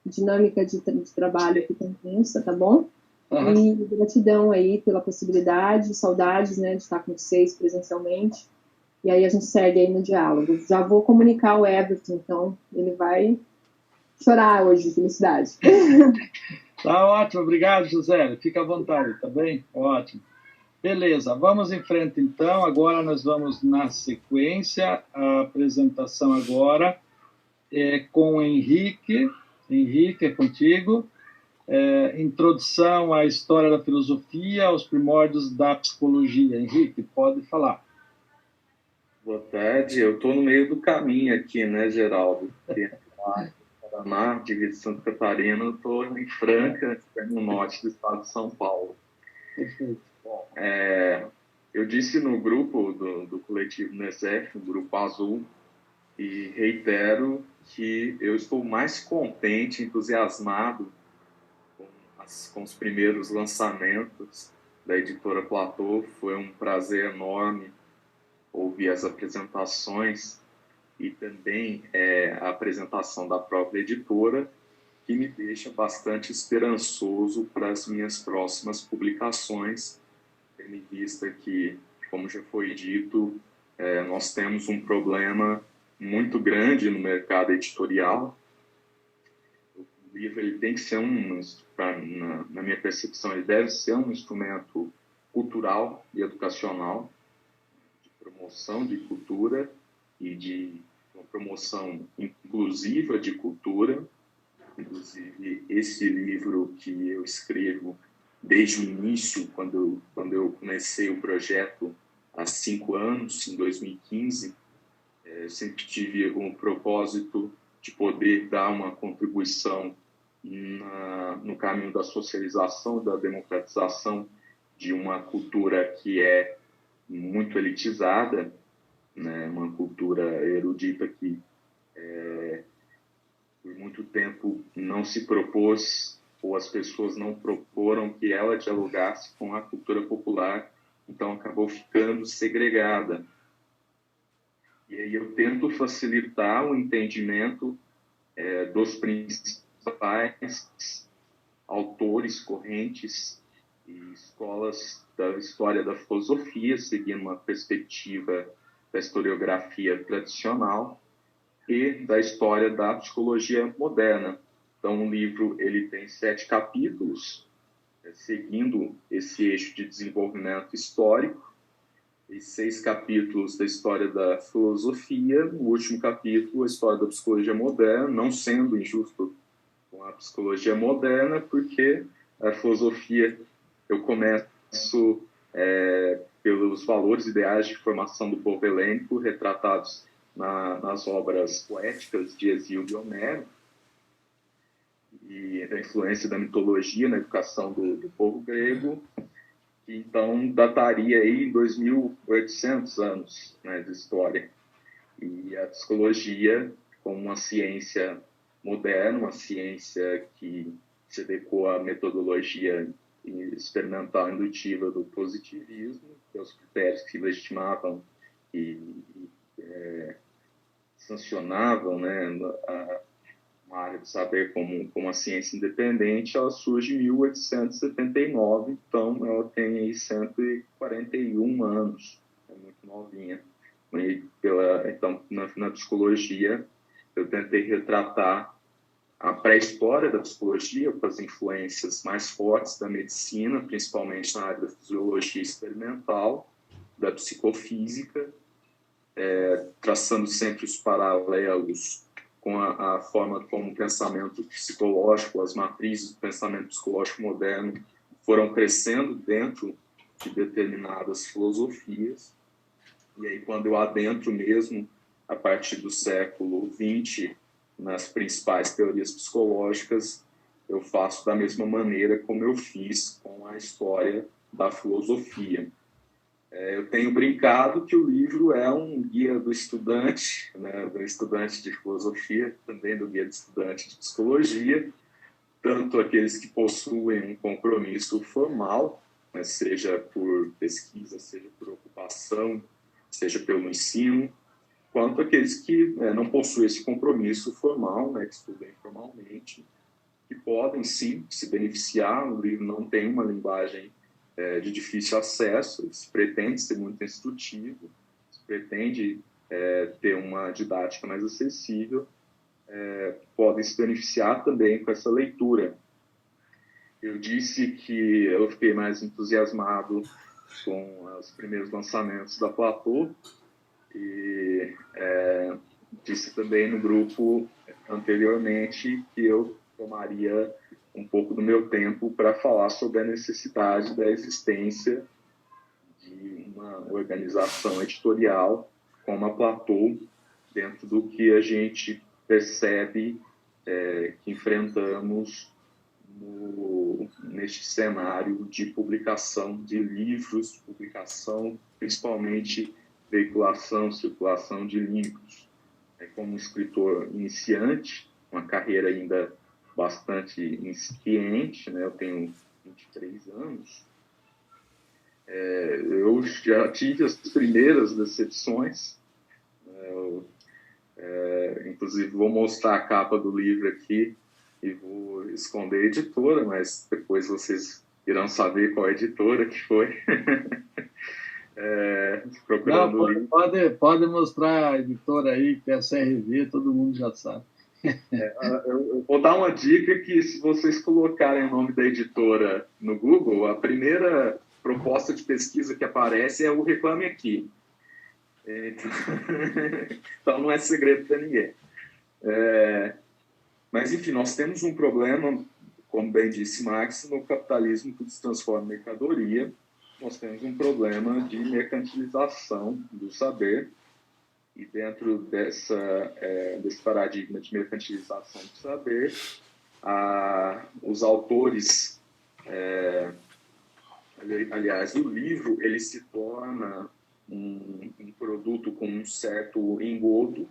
dinâmica de trabalho aqui com intensa, tá bom? Uhum. E gratidão aí pela possibilidade, saudades, né, de estar com vocês presencialmente. E aí a gente segue aí no diálogo. Já vou comunicar o Everton, então ele vai chorar hoje de felicidade. Tá ótimo, obrigado, José. Fica à vontade, tá bem? Ótimo. Beleza, vamos em frente então. Agora nós vamos na sequência. A apresentação agora é com o Henrique. Henrique, é contigo. Introdução à história da filosofia, aos primórdios da psicologia. Henrique, pode falar. Boa tarde. Eu estou no meio do caminho aqui, né, Geraldo? Paraná, divisa de Santa Catarina, eu estou em Franca, no norte do estado de São Paulo. Perfeito. Bom, eu disse no grupo do coletivo NESEF, o Grupo Azul, e reitero que eu estou mais contente, entusiasmado com os primeiros lançamentos da editora Platô. Foi um prazer enorme ouvir as apresentações e também a apresentação da própria editora, que me deixa bastante esperançoso para as minhas próximas publicações, tendo em vista que, como já foi dito, nós temos um problema muito grande no mercado editorial. O livro ele tem que ser na minha percepção, ele deve ser um instrumento cultural e educacional, de promoção de cultura e de uma promoção inclusiva de cultura. Inclusive, esse livro que eu escrevo desde o início, quando eu comecei o projeto há 5 anos, em 2015, eu sempre tive um propósito de poder dar uma contribuição no caminho da socialização, da democratização de uma cultura que é muito elitizada, né? Uma cultura erudita que por muito tempo não se propôs, ou as pessoas não proporam que ela dialogasse com a cultura popular, então acabou ficando segregada. E aí eu tento facilitar o entendimento dos principais autores, correntes e escolas da história da filosofia, seguindo uma perspectiva da historiografia tradicional e da história da psicologia moderna. Então, o livro ele tem 7 capítulos, seguindo esse eixo de desenvolvimento histórico, e 6 capítulos da história da filosofia, no último capítulo, a história da psicologia moderna, não sendo injusto com a psicologia moderna, porque a filosofia, eu começo pelos valores ideais de formação do povo helênico, retratados nas obras poéticas de Hesíodo e Homero, e da influência da mitologia na educação do povo grego, que então dataria aí 2.800 anos, né, de história. E a psicologia, como uma ciência moderna, uma ciência que se adequou à metodologia experimental indutiva do positivismo, que é os critérios que legitimavam e sancionavam, né, uma área do saber como uma ciência independente, ela surge em 1879, então ela tem aí 141 anos, é muito novinha. Então, na psicologia, eu tentei retratar a pré-história da psicologia, com as influências mais fortes da medicina, principalmente na área da fisiologia experimental, da psicofísica, traçando sempre os paralelos com a forma como o pensamento psicológico, as matrizes do pensamento psicológico moderno foram crescendo dentro de determinadas filosofias. E aí, quando eu adentro mesmo, a partir do século XX, nas principais teorias psicológicas, eu faço da mesma maneira como eu fiz com a história da filosofia. Eu tenho brincado que o livro é um guia do estudante, né, do estudante de filosofia, também do guia do estudante de psicologia, tanto aqueles que possuem um compromisso formal, né, seja por pesquisa, seja por ocupação, seja pelo ensino, quanto aqueles que não possuem esse compromisso formal, né, que estudam informalmente, que podem sim se beneficiar. O livro não tem uma linguagem de difícil acesso, se pretende ser muito instrutivo, se pretende ter uma didática mais acessível, podem se beneficiar também com essa leitura. Eu disse que eu fiquei mais entusiasmado com os primeiros lançamentos da Platô, e disse também no grupo anteriormente que eu tomaria um pouco do meu tempo para falar sobre a necessidade da existência de uma organização editorial como a Platô, dentro do que a gente percebe que enfrentamos neste cenário de publicação de livros, publicação, principalmente veiculação, circulação de livros. Como escritor iniciante, uma carreira ainda bastante incipiente, né? Eu tenho 23 anos, Eu já tive as primeiras decepções. Inclusive, vou mostrar a capa do livro aqui e vou esconder a editora, mas depois vocês irão saber qual editora que foi. Procurando não, pode mostrar a editora aí, que é a CRV, todo mundo já sabe. Eu vou dar uma dica que, se vocês colocarem o nome da editora no Google, a primeira proposta de pesquisa que aparece é o Reclame Aqui. Então não é segredo para ninguém. Mas, enfim, nós temos um problema, como bem disse Marx, no capitalismo que se transforma em mercadoria. Nós temos um problema de mercantilização do saber, e dentro desse paradigma de mercantilização do saber, os autores, aliás, o livro, ele se torna um produto com um certo engodo,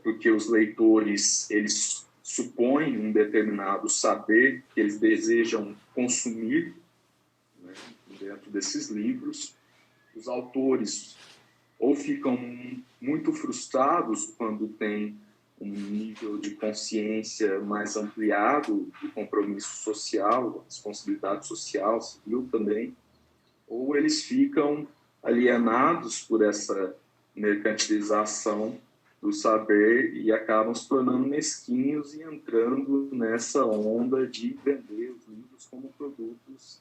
porque os leitores, eles supõem um determinado saber que eles desejam consumir, né, dentro desses livros. Os autores ou ficam muito frustrados quando têm um nível de consciência mais ampliado, de compromisso social, responsabilidade social, civil também, ou eles ficam alienados por essa mercantilização do saber e acabam se tornando mesquinhos e entrando nessa onda de vender os livros como produtos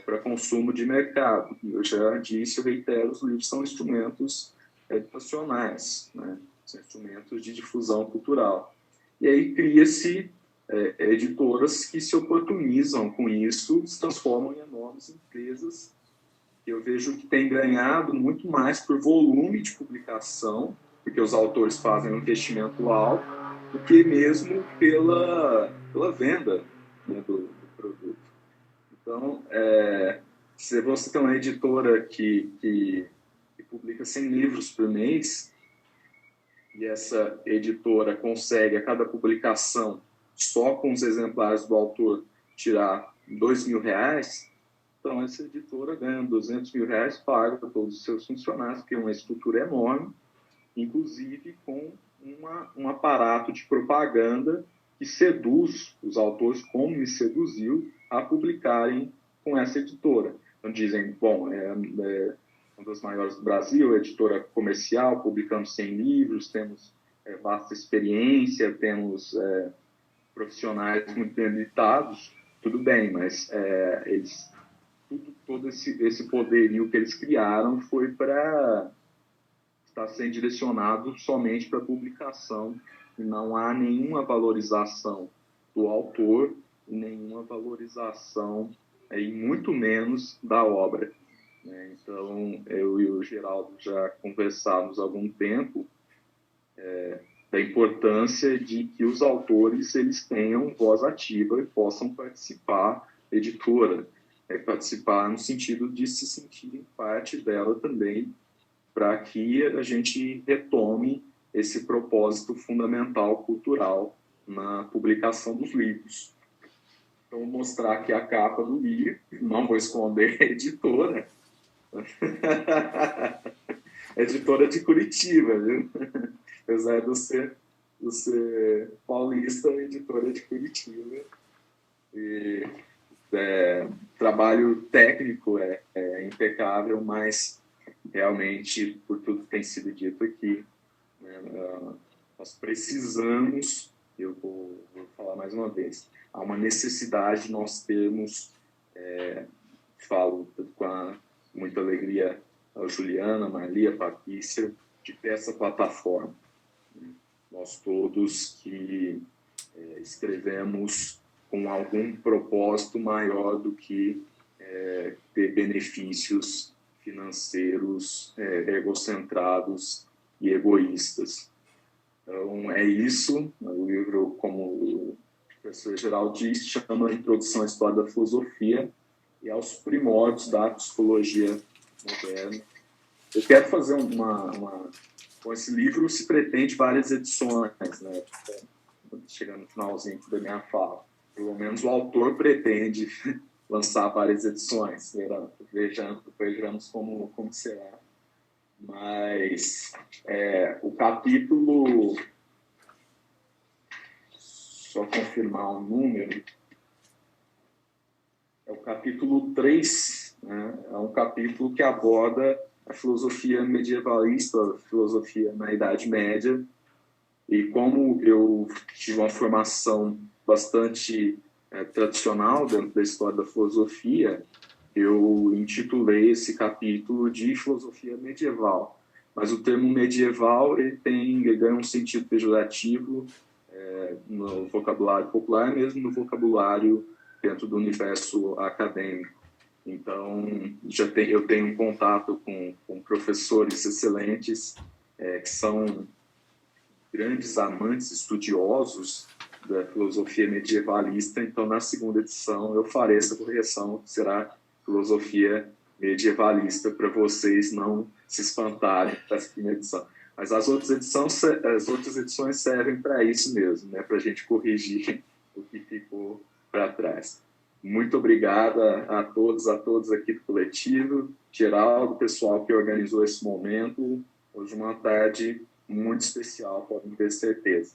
para consumo de mercado. Eu já disse, eu reitero, os livros são instrumentos educacionais, né? São instrumentos de difusão cultural. E aí cria-se editoras que se oportunizam com isso, se transformam em enormes empresas. Eu vejo que tem ganhado muito mais por volume de publicação, porque os autores fazem um investimento alto, do que mesmo pela venda, né, do produto. Então, se você tem uma editora que publica 100 livros por mês, e essa editora consegue, a cada publicação, só com os exemplares do autor, tirar R$2.000, então essa editora ganha R$200.000, paga para todos os seus funcionários, porque é uma estrutura enorme, inclusive com um aparato de propaganda que seduz os autores, como me seduziu, a publicarem com essa editora. Então dizem, bom, é uma das maiores do Brasil, editora comercial, publicando 100 livros, temos vasta experiência, temos profissionais muito habilitados, tudo bem, mas todo esse poderio que eles criaram foi para estar sendo direcionado somente para publicação, e não há nenhuma valorização do autor, nenhuma valorização, e muito menos da obra. Então, eu e o Geraldo já conversamos há algum tempo da importância de que os autores eles tenham voz ativa e possam participar da editora, participar no sentido de se sentirem parte dela também, para que a gente retome esse propósito fundamental cultural na publicação dos livros. Então, vou mostrar aqui a capa do livro, não vou esconder a editora. Editora de Curitiba, viu? Apesar de eu ser paulista, editora de Curitiba. E, trabalho técnico é impecável, mas realmente, por tudo que tem sido dito aqui, né, nós precisamos, eu vou falar mais uma vez, há uma necessidade de nós termos, falo com muita alegria a Juliana, a Maria, a Patrícia, de ter essa plataforma. Nós todos que escrevemos com algum propósito maior do que ter benefícios financeiros egocentrados e egoístas. Então, é isso. O livro, como o professor Geraldo disse, chama Introdução à História da Filosofia e aos primórdios da psicologia moderna. Eu quero fazer com esse livro se pretende várias edições, né? Chegando no finalzinho da minha fala. Pelo menos o autor pretende lançar várias edições. vejamos como será. Mas o capítulo, só confirmar um número, é o capítulo 3, né? É um capítulo que aborda a filosofia medievalista, a filosofia na Idade Média, e como eu tive uma formação bastante tradicional dentro da história da filosofia, eu intitulei esse capítulo de filosofia medieval. Mas o termo medieval ele ganha um sentido pejorativo no vocabulário popular, mesmo no vocabulário dentro do universo acadêmico. Então, eu tenho contato com professores excelentes que são grandes amantes, estudiosos da filosofia medievalista. Então, na segunda edição, eu farei essa correção, que será filosofia medievalista, para vocês não se espantarem com essa primeira edição. Mas as outras edições servem para isso mesmo, né? Para a gente corrigir o que ficou para trás. Muito obrigado a todos aqui do coletivo, Geraldo, pessoal que organizou esse momento. Hoje uma tarde muito especial, podem ter certeza.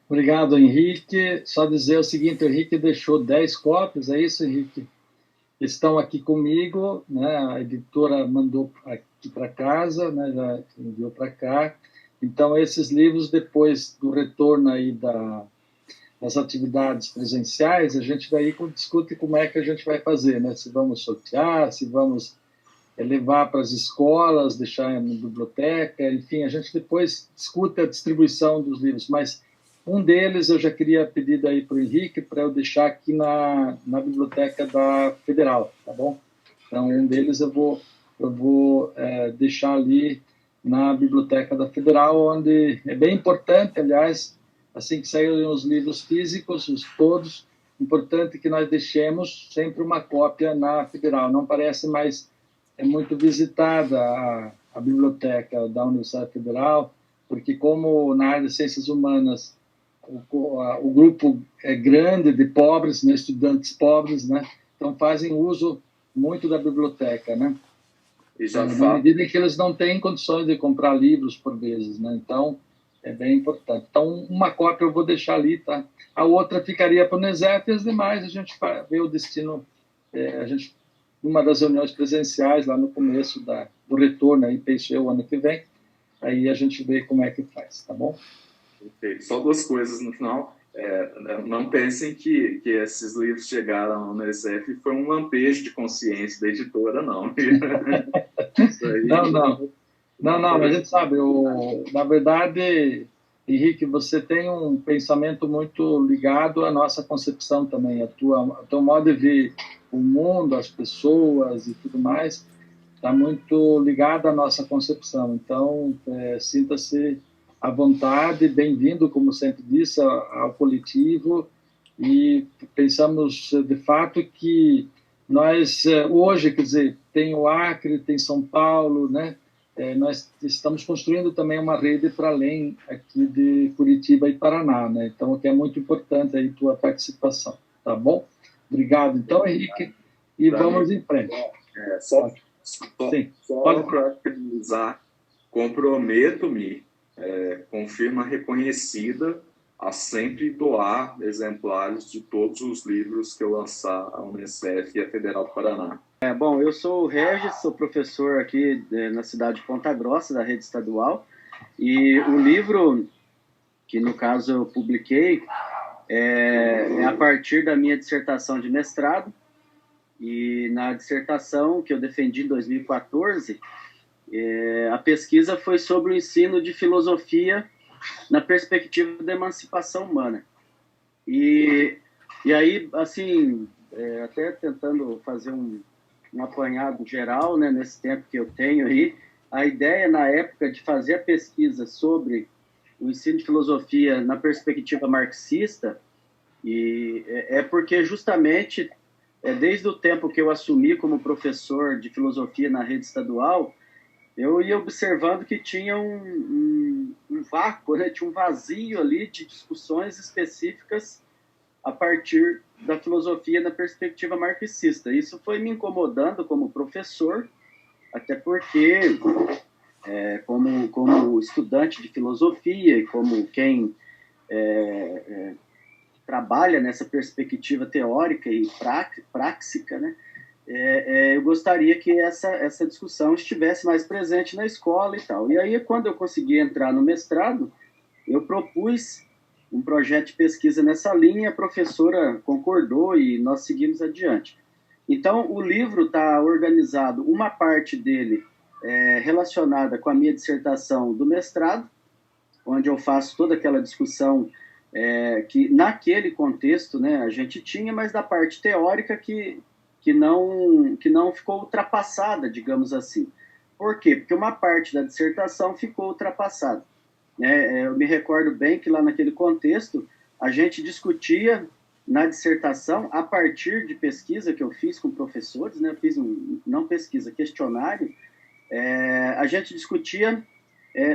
Obrigado, Henrique. Só dizer o seguinte, o Henrique deixou 10 cópias, é isso, Henrique? Estão aqui comigo, né? A editora mandou aqui para casa, né? Já enviou para cá. Então, esses livros, depois do retorno aí das atividades presenciais, a gente daí discute como é que a gente vai fazer, né? Se vamos sortear, se vamos levar para as escolas, deixar na biblioteca, enfim, a gente depois discute a distribuição dos livros, mas um deles eu já queria pedir aí para o Henrique, para eu deixar aqui na biblioteca da Federal, tá bom? Então, um deles eu vou deixar ali na biblioteca da Federal, onde é bem importante, aliás, assim que saírem os livros físicos, todos, importante que nós deixemos sempre uma cópia na Federal. Não parece mais muito visitada a biblioteca da Universidade Federal, porque como na área de ciências humanas o grupo é grande de pobres, né, estudantes pobres, né, então fazem uso muito da biblioteca, né, na medida em que eles não têm condições de comprar livros por vezes, né, então é bem importante. Então, uma cópia eu vou deixar ali, tá? A outra ficaria para o NESEF e as demais a gente vê o destino, uma das reuniões presenciais lá no começo do retorno, aí penso eu, ano que vem, aí a gente vê como é que faz, tá bom? Perfeito. Só duas coisas no final. Não pensem que esses livros chegaram no NESEF e foi um lampejo de consciência da editora, não. Isso aí... Não, mas a gente sabe, na verdade, Henrique, você tem um pensamento muito ligado à nossa concepção também, o teu modo de ver o mundo, as pessoas e tudo mais, está muito ligado à nossa concepção. Então, sinta-se à vontade, bem-vindo, como sempre disse, ao coletivo, e pensamos, de fato, que nós, hoje, quer dizer, tem o Acre, tem São Paulo, né? Nós estamos construindo também uma rede para além aqui de Curitiba e Paraná, né? Então, o que é muito importante aí, tua participação, tá bom? Obrigado, então, Henrique, e vamos em frente. Só para finalizar, comprometo-me, com firma reconhecida, a sempre doar exemplares de todos os livros que eu lançar a Unicef e a Federal do Paraná. Bom, eu sou o Regis, sou professor aqui na cidade de Ponta Grossa, da rede estadual, e o livro que, no caso, eu publiquei é a partir da minha dissertação de mestrado, e na dissertação que eu defendi em 2014, a pesquisa foi sobre o ensino de filosofia na perspectiva da emancipação humana. E aí, assim, até tentando fazer um apanhado geral, né, nesse tempo que eu tenho aí, a ideia na época de fazer a pesquisa sobre o ensino de filosofia na perspectiva marxista, e porque justamente desde o tempo que eu assumi como professor de filosofia na rede estadual, eu ia observando que tinha um vácuo, né? Tinha um vazio ali de discussões específicas a partir da filosofia na perspectiva marxista. Isso foi me incomodando como professor, até porque, como estudante de filosofia e como quem trabalha nessa perspectiva teórica e prática, né, eu gostaria que essa discussão estivesse mais presente na escola e tal. E aí, quando eu consegui entrar no mestrado, eu propus um projeto de pesquisa nessa linha, a professora concordou e nós seguimos adiante. Então, o livro está organizado, uma parte dele relacionada com a minha dissertação do mestrado, onde eu faço toda aquela discussão que, naquele contexto, né, a gente tinha, mas da parte teórica que não ficou ultrapassada, digamos assim. Por quê? Porque uma parte da dissertação ficou ultrapassada. Eu me recordo bem que lá naquele contexto a gente discutia na dissertação, a partir de pesquisa que eu fiz com professores, né, eu fiz não pesquisa, questionário, a gente discutia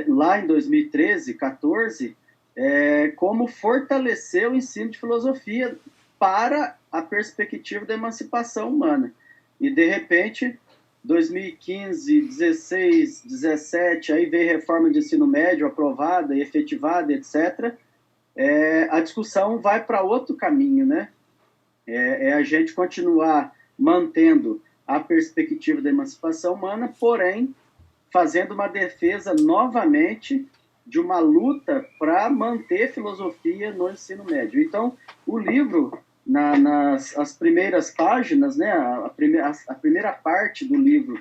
lá em 2013, 14, como fortalecer o ensino de filosofia para a perspectiva da emancipação humana. E, de repente, 2015, 16, 17, aí veio a reforma de ensino médio aprovada e efetivada, etc., a discussão vai para outro caminho, né? A gente continuar mantendo a perspectiva da emancipação humana, porém, fazendo uma defesa novamente de uma luta para manter filosofia no ensino médio. Então, o livro, nas primeiras páginas, né, a primeira parte do livro,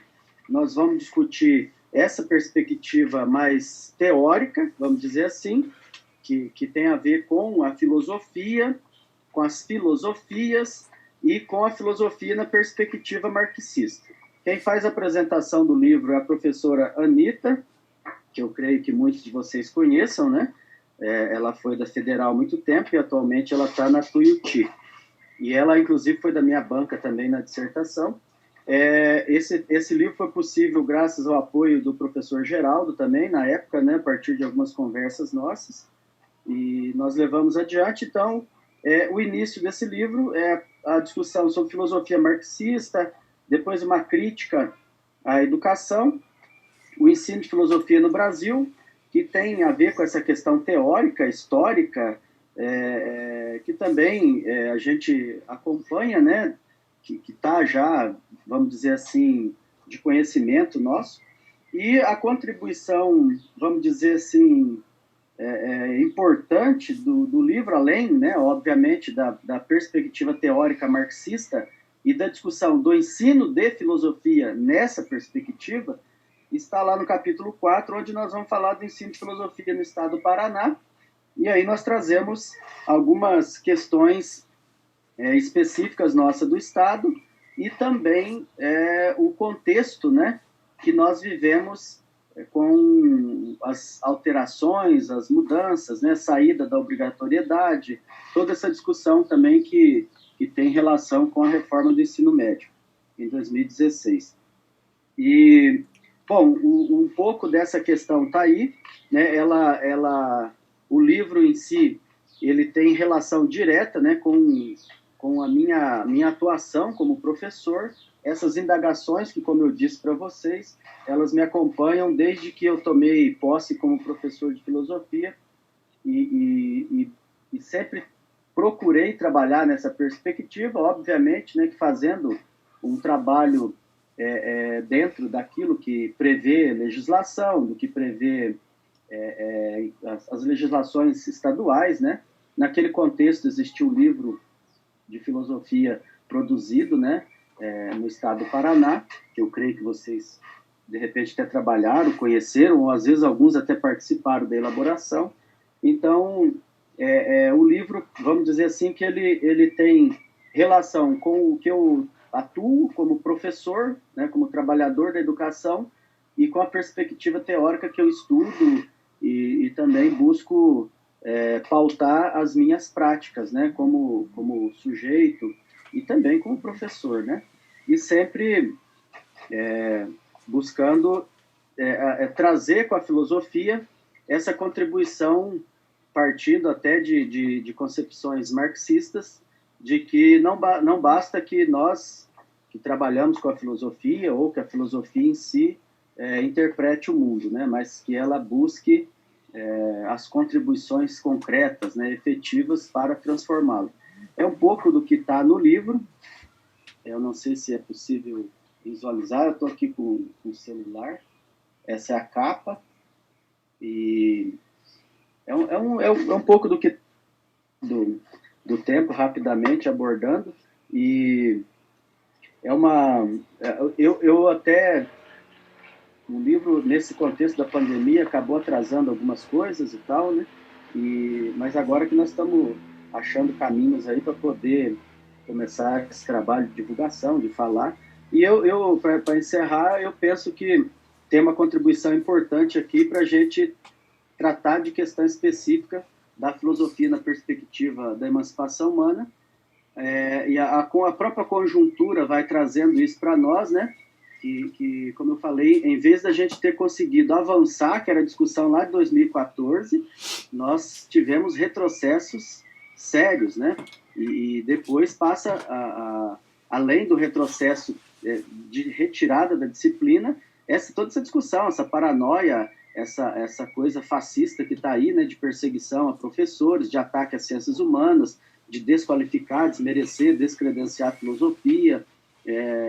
nós vamos discutir essa perspectiva mais teórica, vamos dizer assim, que tem a ver com a filosofia, com as filosofias e com a filosofia na perspectiva marxista. Quem faz a apresentação do livro é a professora Anitta, que eu creio que muitos de vocês conheçam, né? Ela foi da Federal há muito tempo e atualmente ela está na Tuiuti. E ela, inclusive, foi da minha banca também na dissertação. Esse livro foi possível graças ao apoio do professor Geraldo também, na época, né, a partir de algumas conversas nossas, e nós levamos adiante. Então, o início desse livro é a discussão sobre filosofia marxista, depois uma crítica à educação, o ensino de filosofia no Brasil, que tem a ver com essa questão teórica, histórica, que também a gente acompanha, né, que está já, vamos dizer assim, de conhecimento nosso, e a contribuição, vamos dizer assim, importante do livro, além, né, obviamente, da perspectiva teórica marxista e da discussão do ensino de filosofia nessa perspectiva, está lá no capítulo 4, onde nós vamos falar do ensino de filosofia no estado do Paraná, e aí nós trazemos algumas questões específicas nossas do estado e também o contexto, né, que nós vivemos com as alterações, as mudanças, né, saída da obrigatoriedade, toda essa discussão também que tem relação com a reforma do ensino médio, em 2016. E, bom, um pouco dessa questão está aí, né, o livro em si, ele tem relação direta, né, com a minha atuação como professor. Essas indagações que, como eu disse para vocês, elas me acompanham desde que eu tomei posse como professor de filosofia e sempre procurei trabalhar nessa perspectiva, obviamente, né, que fazendo um trabalho dentro daquilo que prevê legislação, do que prevê as legislações estaduais, né? Naquele contexto existiu um livro de filosofia produzido, né, no estado do Paraná, que eu creio que vocês, de repente, até trabalharam, conheceram, ou às vezes alguns até participaram da elaboração. Então, o livro, vamos dizer assim, que ele tem relação com o que eu atuo como professor, né, como trabalhador da educação, e com a perspectiva teórica que eu estudo e também busco pautar as minhas práticas, né, como sujeito e também como professor, né, e sempre buscando trazer com a filosofia essa contribuição partindo até de concepções marxistas de que não basta que nós, que trabalhamos com a filosofia, ou que a filosofia em si interprete o mundo, né? Mas que ela busque as contribuições concretas, né, efetivas para transformá-lo. É um pouco do que está no livro. Eu não sei se é possível visualizar, eu estou aqui com o celular. Essa é a capa. E é um pouco do que do tempo, rapidamente abordando. E eu até... O livro, nesse contexto da pandemia, acabou atrasando algumas coisas e tal, né? Mas agora que nós estamos achando caminhos aí para poder começar esse trabalho de divulgação, de falar. E para encerrar, eu penso que tem uma contribuição importante aqui para a gente tratar de questão específica da filosofia na perspectiva da emancipação humana, com a própria conjuntura vai trazendo isso para nós, né? Que, como eu falei, em vez da gente ter conseguido avançar, que era a discussão lá de 2014, nós tivemos retrocessos sérios, né? E depois passa, além do retrocesso de retirada da disciplina, toda essa discussão, essa paranoia, essa coisa fascista que está aí, né, de perseguição a professores, de ataque às ciências humanas, de desqualificar, desmerecer, descredenciar a filosofia,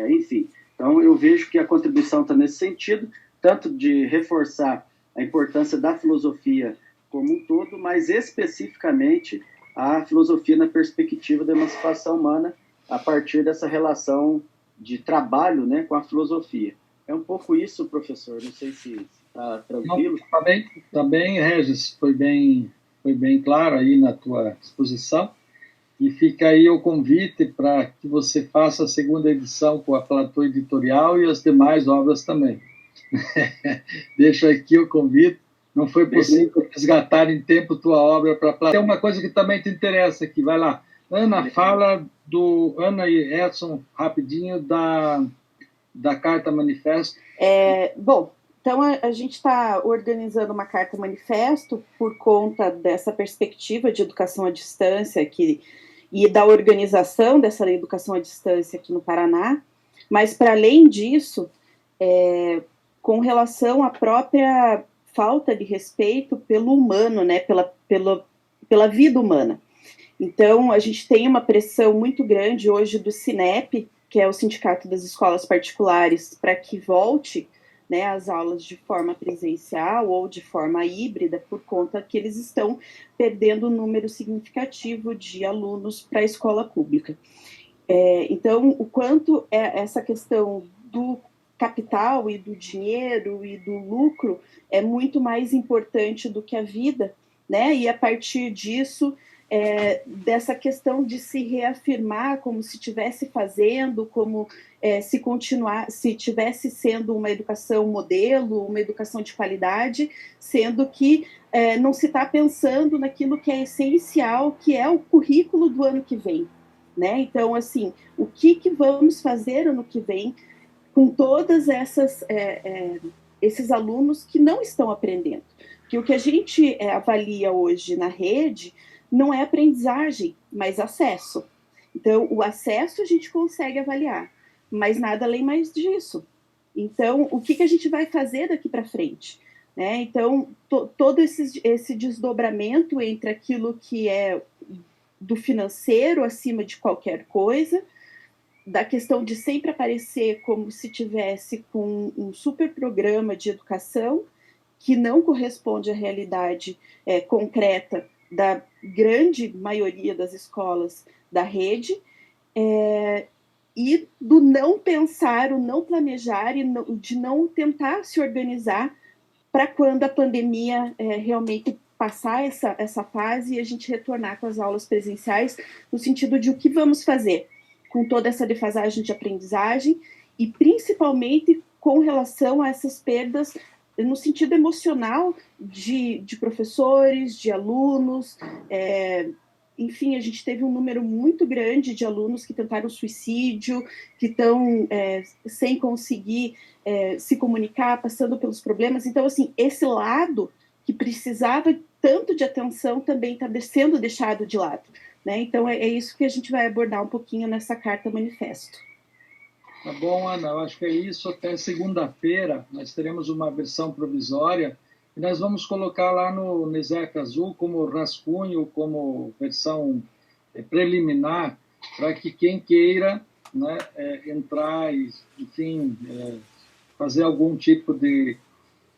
enfim. Então, eu vejo que a contribuição está nesse sentido, tanto de reforçar a importância da filosofia como um todo, mas especificamente a filosofia na perspectiva da emancipação humana, a partir dessa relação de trabalho, né, com a filosofia. É um pouco isso, professor, não sei se está tranquilo. Está bem, Regis, foi bem claro aí na tua exposição. E fica aí o convite para que você faça a segunda edição com a Platô Editorial e as demais obras também. Deixo aqui o convite. Não foi possível resgatar em tempo tua obra para Platô. Tem uma coisa que também te interessa aqui, vai lá. Ana, fala Ana e Edson, rapidinho, da Carta Manifesto. Bom, então a gente está organizando uma Carta Manifesto por conta dessa perspectiva de educação à distância e da organização dessa educação à distância aqui no Paraná, mas, para além disso, com relação à própria falta de respeito pelo humano, né, pela vida humana. Então, a gente tem uma pressão muito grande hoje do Sinep, que é o Sindicato das Escolas Particulares, para que volte, né, as aulas de forma presencial ou de forma híbrida, por conta que eles estão perdendo um número significativo de alunos para a escola pública. Então, o quanto essa questão do capital e do dinheiro e do lucro é muito mais importante do que a vida, né? E a partir disso, dessa questão de se reafirmar como se estivesse fazendo, como se tivesse sendo uma educação modelo, uma educação de qualidade, sendo que não se está pensando naquilo que é essencial, que é o currículo do ano que vem, né? Então, assim, o que vamos fazer ano que vem com todas esses alunos que não estão aprendendo? Porque o que a gente avalia hoje na rede não é aprendizagem, mas acesso. Então, o acesso a gente consegue avaliar, mas nada além mais disso. Então, o que a gente vai fazer daqui para frente? Né? Então, todo esse desdobramento entre aquilo que é do financeiro acima de qualquer coisa, da questão de sempre aparecer como se tivesse com um super programa de educação que não corresponde à realidade concreta da grande maioria das escolas da rede, e do não pensar, o não planejar e de não tentar se organizar para quando a pandemia realmente passar essa fase e a gente retornar com as aulas presenciais, no sentido de o que vamos fazer com toda essa defasagem de aprendizagem e principalmente com relação a essas perdas no sentido emocional de professores, de alunos. Enfim, a gente teve um número muito grande de alunos que tentaram suicídio, que estão sem conseguir se comunicar, passando pelos problemas. Então, assim, esse lado que precisava tanto de atenção também está sendo deixado de lado, né? Então, é isso que a gente vai abordar um pouquinho nessa carta manifesto. Tá bom, Ana, eu acho que é isso. Até segunda-feira nós teremos uma versão provisória e nós vamos colocar lá no NESEC Azul como rascunho, como versão preliminar, para que quem queira, né, entrar e, enfim, fazer algum tipo de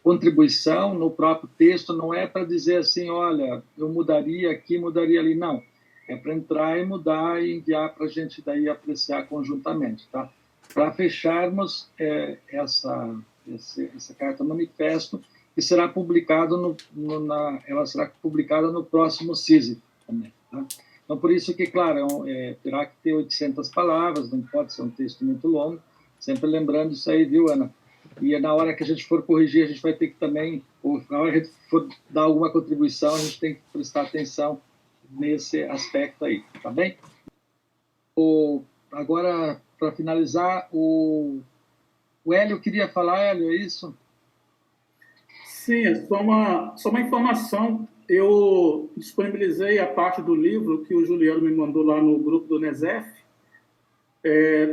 contribuição no próprio texto. Não é para dizer assim, olha, eu mudaria aqui, mudaria ali, não. É para entrar e mudar e enviar para a gente daí apreciar conjuntamente, tá? Para fecharmos essa carta manifesto, que será publicado ela será publicada no próximo CISI também, tá? Então, por isso que, claro, terá que ter 800 palavras, não pode ser um texto muito longo, sempre lembrando isso aí, viu, Ana? E na hora que a gente for corrigir, a gente vai ter que também, ou na hora que a gente for dar alguma contribuição, a gente tem que prestar atenção nesse aspecto aí, tá bem? Agora, para finalizar, o Hélio queria falar, Hélio, é isso? Sim, é só uma informação. Eu disponibilizei a parte do livro que o Juliano me mandou lá no grupo do NESEF,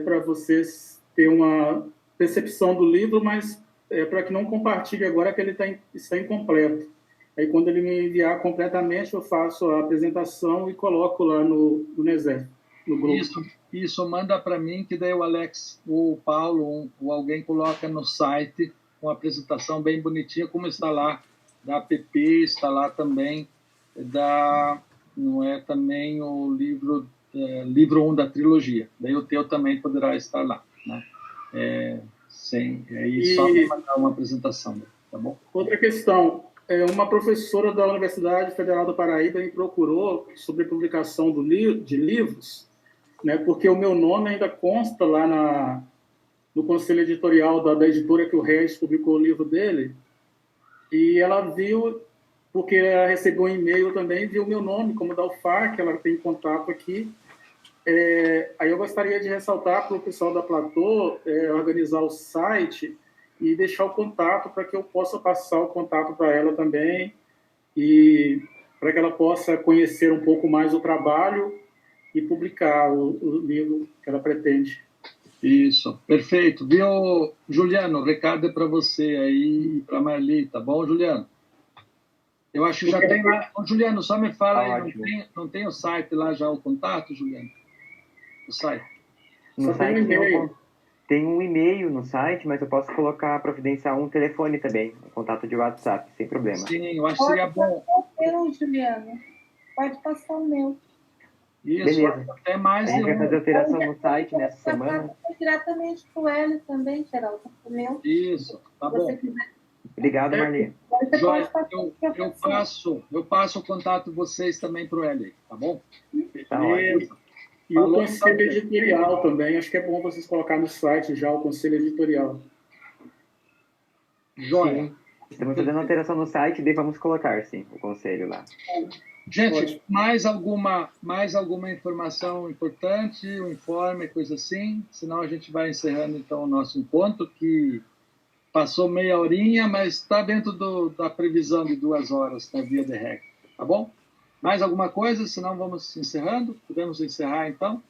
para vocês terem uma percepção do livro, mas para que não compartilhe agora que ele está incompleto. Aí, quando ele me enviar completamente, eu faço a apresentação e coloco lá no NESEF, no grupo. Isso, manda para mim, que daí o Alex, o Paulo, ou alguém coloca no site uma apresentação bem bonitinha, como está lá, da APP, está lá também, não é também o livro 1 da trilogia. Daí o teu também poderá estar lá, né? Só me mandar uma apresentação, tá bom? Outra questão, uma professora da Universidade Federal do Paraíba me procurou sobre publicação de livros, né, porque o meu nome ainda consta lá no conselho editorial da editora que o Regis publicou o livro dele, e ela viu, porque ela recebeu um e-mail também, viu o meu nome como da UFAR, que ela tem contato aqui. Aí eu gostaria de ressaltar para o pessoal da Platô organizar o site e deixar o contato para que eu possa passar o contato para ela também, e para que ela possa conhecer um pouco mais o trabalho e publicar o livro que ela pretende. Isso, perfeito. Viu, Juliano? O recado é para você aí e para a Marli, tá bom, Juliano? Eu acho que já tem lá. Ô, Juliano, só me fala aí, não tem o site lá já, o contato, Juliano? O site? No site tem um e-mail no site, mas eu posso providenciar um telefone também, um contato de WhatsApp, sem problema. Sim, eu acho que seria bom. Pode passar o meu, Juliano. Pode passar o meu. Isso, beleza. Até mais a gente vai fazer alteração no site nessa semana. Diretamente para o Hélio também, Geraldo. O meu. Isso, tá bom. Obrigado, Marli. Joia, eu passo o contato de vocês também para o Hélio, tá bom? Tá beleza. E o conselho editorial também, acho que é bom vocês colocar no site já o conselho editorial. Joia. Sim. Estamos fazendo alteração no site, daí vamos colocar, sim, o conselho lá. Gente, mais alguma informação importante, um informe, coisa assim? Senão a gente vai encerrando, então, o nosso encontro, que passou meia horinha, mas está dentro da previsão de 2 horas na via de regra, tá bom? Mais alguma coisa? Senão vamos encerrando? Podemos encerrar, então?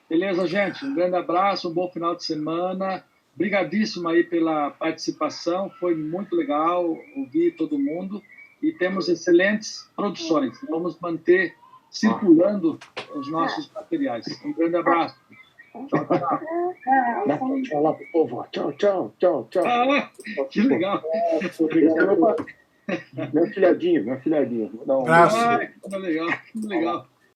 Beleza, gente? Um grande abraço, um bom final de semana. Obrigadíssimo aí pela participação, foi muito legal ouvir todo mundo. E temos excelentes produções. Vamos manter circulando os nossos materiais. Um grande abraço. Tchau, tchau. Dá tchau lá pro povo. Tchau, tchau, tchau, tchau. Que legal. Meu filhadinho. Vou dar um abraço. Que legal, que legal.